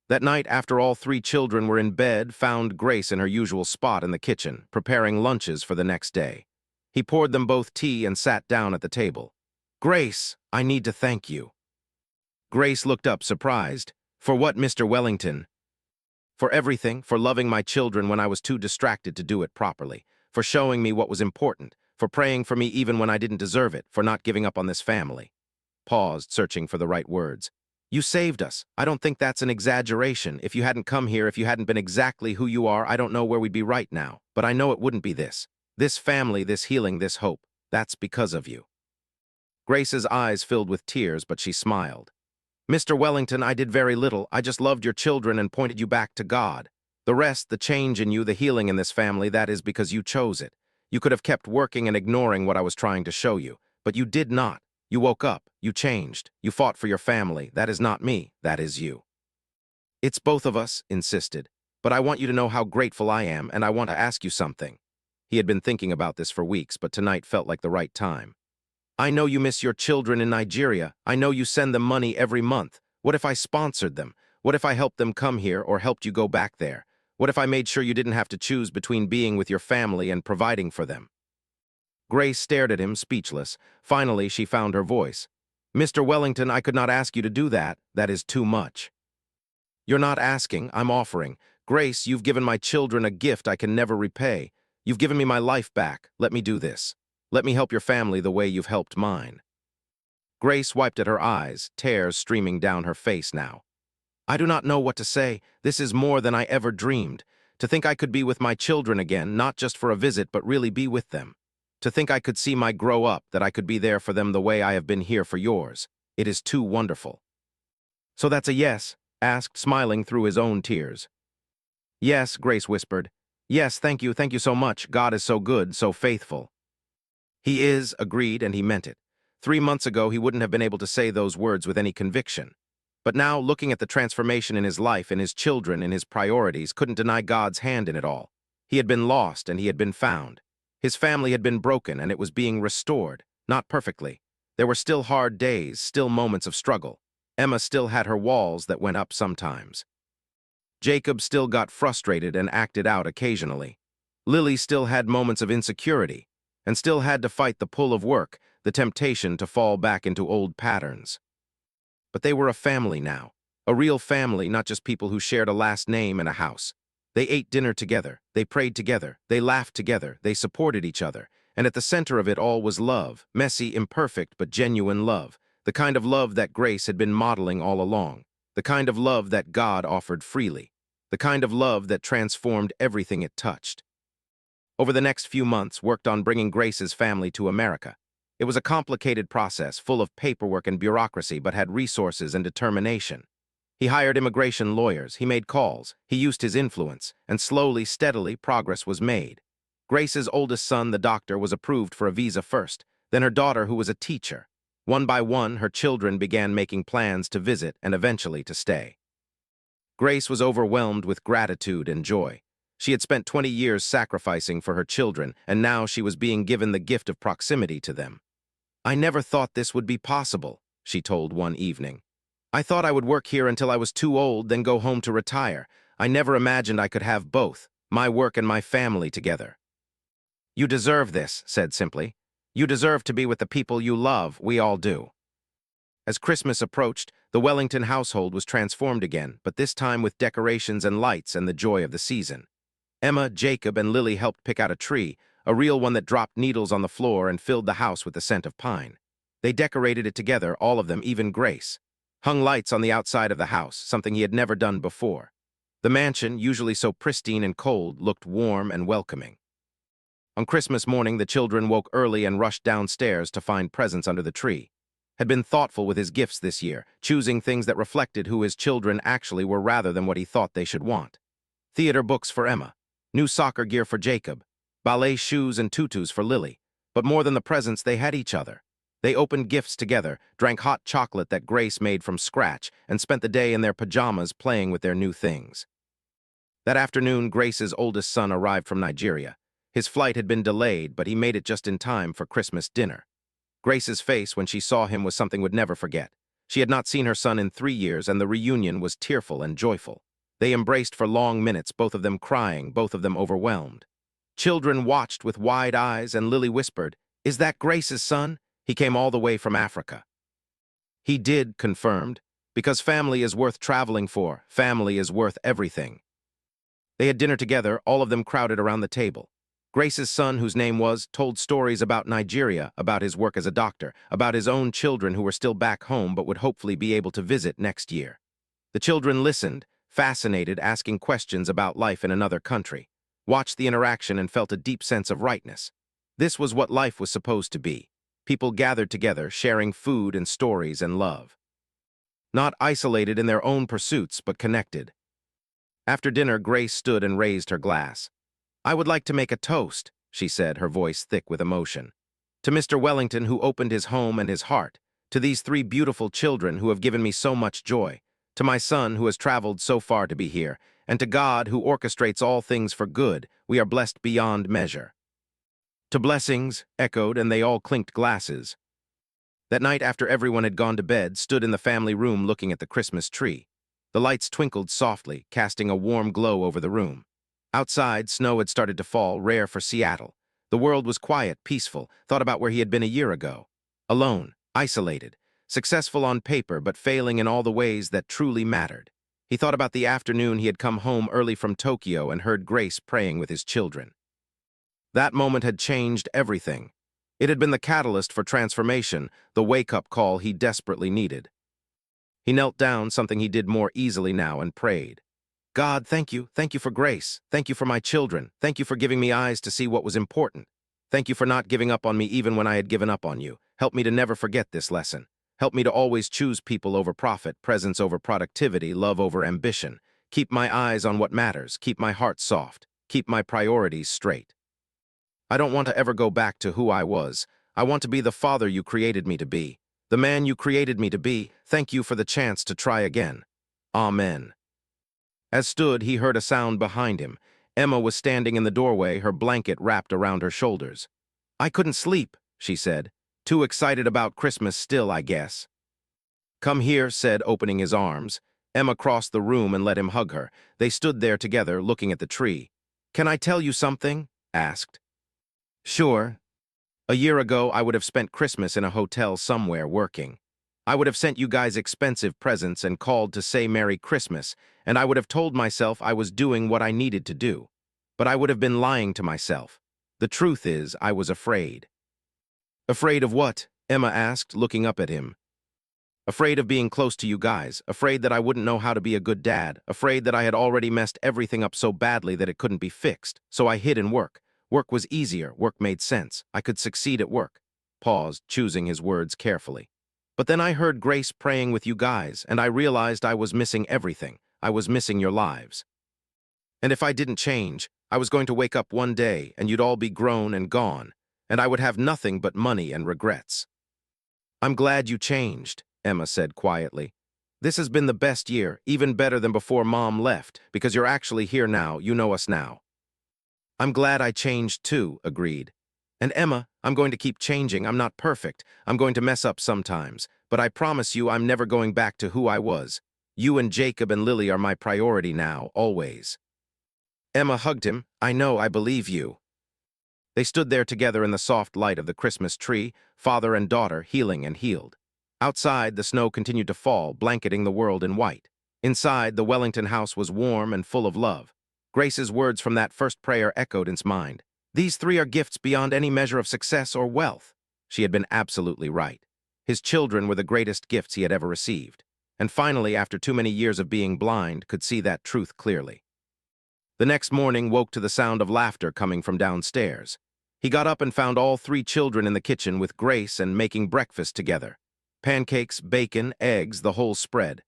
That night, after all 3 children were in bed, found Grace in her usual spot in the kitchen, preparing lunches for the next day. He poured them both tea and sat down at the table. Grace, I need to thank you. Grace looked up, surprised. For what, Mr. Wellington? For everything, for loving my children when I was too distracted to do it properly, for showing me what was important, for praying for me even when I didn't deserve it, for not giving up on this family. Paused, searching for the right words. You saved us. I don't think that's an exaggeration. If you hadn't come here, if you hadn't been exactly who you are, I don't know where we'd be right now. But I know it wouldn't be this. This family, this healing, this hope. That's because of you. Grace's eyes filled with tears, but she smiled. Mr. Wellington, I did very little. I just loved your children and pointed you back to God. The rest, the change in you, the healing in this family, that is because you chose it. You could have kept working and ignoring what I was trying to show you, but you did not. You woke up, you changed, you fought for your family. That is not me, that is you. It's both of us, insisted, but I want you to know how grateful I am, and I want to ask you something. He had been thinking about this for weeks, but tonight felt like the right time. I know you miss your children in Nigeria. I know you send them money every month. What if I sponsored them? What if I helped them come here or helped you go back there? What if I made sure you didn't have to choose between being with your family and providing for them? Grace stared at him, speechless. Finally, she found her voice. Mr. Wellington, I could not ask you to do that. That is too much. You're not asking, I'm offering. Grace, you've given my children a gift I can never repay. You've given me my life back. Let me do this. Let me help your family the way you've helped mine. Grace wiped at her eyes, tears streaming down her face now. I do not know what to say. This is more than I ever dreamed. To think I could be with my children again, not just for a visit, but really be with them. To think I could see my grow up, that I could be there for them the way I have been here for yours. It is too wonderful. So that's a yes? Asked, smiling through his own tears. Yes, Grace whispered. Yes, thank you so much. God is so good, so faithful. He is, agreed, and he meant it. 3 months ago, he wouldn't have been able to say those words with any conviction. But now, looking at the transformation in his life, in his children, in his priorities, couldn't deny God's hand in it all. He had been lost, and he had been found. His family had been broken, and it was being restored, not perfectly. There were still hard days, still moments of struggle. Emma still had her walls that went up sometimes. Jacob still got frustrated and acted out occasionally. Lily still had moments of insecurity, and still had to fight the pull of work, the temptation to fall back into old patterns. But they were a family now, A real family, not just people who shared a last name and a house. They ate dinner together, they prayed together, they laughed together, they supported each other. And at the center of it all was love, messy, imperfect, but genuine love. The kind of love that Grace had been modeling all along. The kind of love that God offered freely. The kind of love that transformed everything it touched. Over the next few months, worked on bringing Grace's family to America. It was a complicated process, full of paperwork and bureaucracy, but had resources and determination. He hired immigration lawyers, he made calls, he used his influence, and slowly, steadily, progress was made. Grace's oldest son, the doctor, was approved for a visa first, then her daughter, who was a teacher. One by one, her children began making plans to visit and eventually to stay. Grace was overwhelmed with gratitude and joy. She had spent 20 years sacrificing for her children, and now she was being given the gift of proximity to them. "I never thought this would be possible," she told one evening. "I thought I would work here until I was too old, then go home to retire. I never imagined I could have both, my work and my family together." "You deserve this," said simply. "You deserve to be with the people you love, we all do." As Christmas approached, the Wellington household was transformed again, but this time with decorations and lights and the joy of the season. Emma, Jacob, and Lily helped pick out a tree, a real one that dropped needles on the floor and filled the house with the scent of pine. They decorated it together, all of them, even Grace. Hung lights on the outside of the house, something he had never done before. The mansion, usually so pristine and cold, looked warm and welcoming. On Christmas morning, the children woke early and rushed downstairs to find presents under the tree. Had been thoughtful with his gifts this year, choosing things that reflected who his children actually were rather than what he thought they should want. Theater books for Emma, new soccer gear for Jacob, ballet shoes and tutus for Lily. But more than the presents, they had each other. They opened gifts together, drank hot chocolate that Grace made from scratch, and spent the day in their pajamas playing with their new things. That afternoon, Grace's oldest son arrived from Nigeria. His flight had been delayed, but he made it just in time for Christmas dinner. Grace's face when she saw him was something would never forget. She had not seen her son in 3 years, and the reunion was tearful and joyful. They embraced for long minutes, both of them crying, both of them overwhelmed. Children watched with wide eyes, and Lily whispered, "Is that Grace's son? He came all the way from Africa." He did, confirmed, because family is worth traveling for. Family is worth everything. They had dinner together, all of them crowded around the table. Grace's son, whose name was, told stories about Nigeria, about his work as a doctor, about his own children who were still back home but would hopefully be able to visit next year. The children listened, fascinated, asking questions about life in another country, watched the interaction and felt a deep sense of rightness. This was what life was supposed to be. People gathered together, sharing food and stories and love. Not isolated in their own pursuits, but connected. After dinner, Grace stood and raised her glass. "I would like to make a toast," she said, her voice thick with emotion. "To Mr. Wellington, who opened his home and his heart. To these 3 beautiful children who have given me so much joy. To my son, who has traveled so far to be here. And to God, who orchestrates all things for good, we are blessed beyond measure." "To blessings," echoed, and they all clinked glasses. That night, after everyone had gone to bed, stood in the family room looking at the Christmas tree. The lights twinkled softly, casting a warm glow over the room. Outside, snow had started to fall, rare for Seattle. The world was quiet, peaceful, thought about where he had been a year ago. Alone, isolated, successful on paper but failing in all the ways that truly mattered. He thought about the afternoon he had come home early from Tokyo and heard Grace praying with his children. That moment had changed everything. It had been the catalyst for transformation, the wake-up call he desperately needed. He knelt down, something he did more easily now, and prayed. "God, thank you. Thank you for Grace. Thank you for my children. Thank you for giving me eyes to see what was important. Thank you for not giving up on me even when I had given up on you. Help me to never forget this lesson. Help me to always choose people over profit, presence over productivity, love over ambition. Keep my eyes on what matters. Keep my heart soft. Keep my priorities straight. I don't want to ever go back to who I was. I want to be the father you created me to be. The man you created me to be. Thank you for the chance to try again. Amen." As stood, he heard a sound behind him. Emma was standing in the doorway, her blanket wrapped around her shoulders. "I couldn't sleep," she said. "Too excited about Christmas still, I guess." "Come here," said, opening his arms. Emma crossed the room and let him hug her. They stood there together, looking at the tree. "Can I tell you something?" asked. "Sure." "A year ago, I would have spent Christmas in a hotel somewhere working. I would have sent you guys expensive presents and called to say Merry Christmas, and I would have told myself I was doing what I needed to do. But I would have been lying to myself. The truth is, I was afraid. Afraid of what? Emma asked, looking up at him. Afraid of being close to you guys, afraid that I wouldn't know how to be a good dad, afraid that I had already messed everything up so badly that it couldn't be fixed. So I hid in work. Work was easier, work made sense. I could succeed at work. Paused, choosing his words carefully. But then I heard Grace praying with you guys, and I realized I was missing everything. I was missing your lives. And if I didn't change, I was going to wake up one day and you'd all be grown and gone, and I would have nothing but money and regrets. I'm glad you changed, Emma said quietly. This has been the best year, even better than before Mom left, because you're actually here now, you know us now. I'm glad I changed too, agreed. And Emma, I'm going to keep changing. I'm not perfect. I'm going to mess up sometimes, but I promise you I'm never going back to who I was. You and Jacob and Lily are my priority now, always. Emma hugged him. I know, I believe you. They stood there together in the soft light of the Christmas tree, father and daughter, healing and healed. Outside, the snow continued to fall, blanketing the world in white. Inside, the Wellington house was warm and full of love. Grace's words from that first prayer echoed in his mind. These three are gifts beyond any measure of success or wealth. She had been absolutely right. His children were the greatest gifts he had ever received. And finally, after too many years of being blind, could see that truth clearly. The next morning woke to the sound of laughter coming from downstairs. He got up and found all three children in the kitchen with Grace and making breakfast together. Pancakes, bacon, eggs, the whole spread.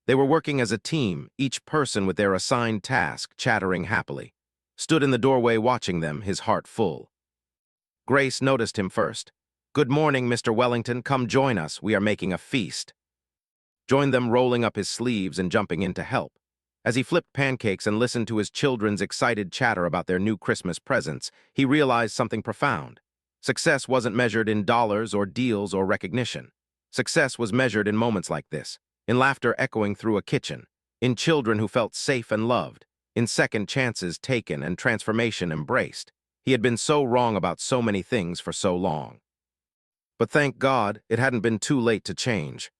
They were working as a team, each person with their assigned task, chattering happily. Stood in the doorway watching them, his heart full. Grace noticed him first. Good morning, Mr. Wellington. Come join us. We are making a feast. Joined them, rolling up his sleeves and jumping in to help. As he flipped pancakes and listened to his children's excited chatter about their new Christmas presents, he realized something profound. Success wasn't measured in dollars or deals or recognition. Success was measured in moments like this, in laughter echoing through a kitchen, in children who felt safe and loved, in second chances taken and transformation embraced. He had been so wrong about so many things for so long. But thank God, it hadn't been too late to change.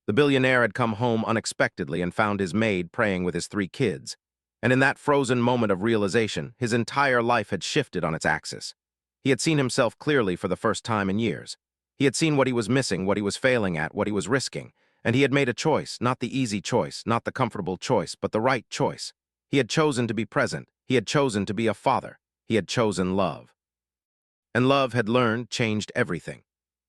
The billionaire had come home unexpectedly and found his maid praying with his three kids. And in that frozen moment of realization, his entire life had shifted on its axis. He had seen himself clearly for the first time in years. He had seen what he was missing, what he was failing at, what he was risking. And he had made a choice, not the easy choice, not the comfortable choice, but the right choice. He had chosen to be present. He had chosen to be a father. He had chosen love. And love, had learned, changed everything.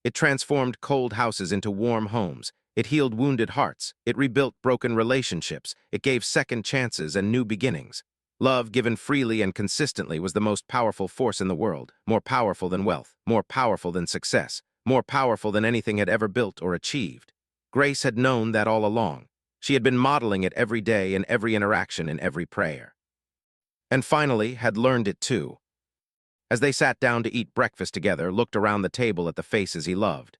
It transformed cold houses into warm homes. It healed wounded hearts. It rebuilt broken relationships. It gave second chances and new beginnings. Love, given freely and consistently, was the most powerful force in the world, more powerful than wealth, more powerful than success, more powerful than anything had ever built or achieved. Grace had known that all along. She had been modeling it every day in every interaction, in every prayer. And finally, had learned it too. As they sat down to eat breakfast together, looked around the table at the faces he loved.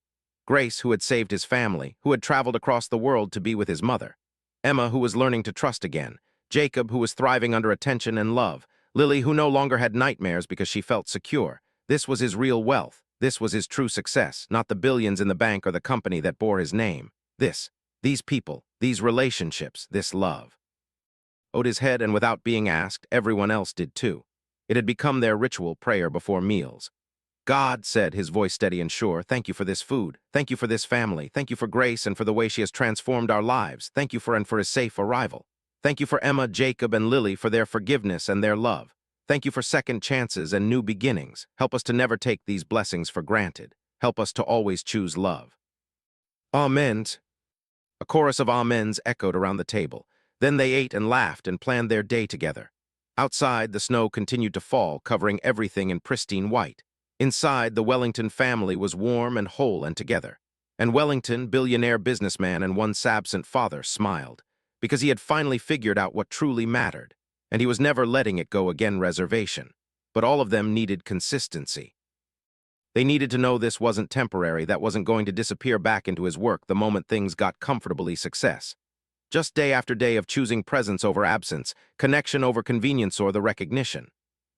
Grace, who had saved his family, who had traveled across the world to be with his mother. Emma, who was learning to trust again. Jacob, who was thriving under attention and love. Lily, who no longer had nightmares because she felt secure. This was his real wealth. This was his true success, not the billions in the bank or the company that bore his name. These people, these relationships, this love. Bowed his head, and without being asked, everyone else did too. It had become their ritual prayer before meals. God said, his voice steady and sure, thank you for this food. Thank you for this family. Thank you for Grace and for the way she has transformed our lives. Thank you for his safe arrival. Thank you for Emma, Jacob, and Lily for their forgiveness and their love. Thank you for second chances and new beginnings. Help us to never take these blessings for granted. Help us to always choose love. Amen. A chorus of amens echoed around the table. Then they ate and laughed and planned their day together. Outside, the snow continued to fall, covering everything in pristine white. Inside, the Wellington family was warm and whole and together. And Wellington, billionaire businessman and once absent father, smiled, because he had finally figured out what truly mattered, and he was never letting it go again. Reservation. But all of them needed consistency. They needed to know this wasn't temporary, that wasn't going to disappear back into his work the moment things got comfortably success. Just day after day of choosing presence over absence, connection over convenience or the recognition.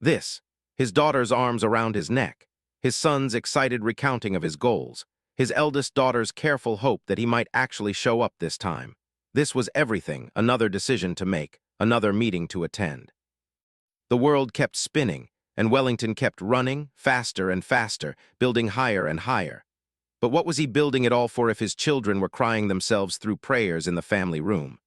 His daughter's arms around his neck, his son's excited recounting of his goals, his eldest daughter's careful hope that he might actually show up this time. This was everything, another decision to make, another meeting to attend. The world kept spinning, and Wellington kept running, faster and faster, building higher and higher. But what was he building it all for if his children were crying themselves through prayers in the family room?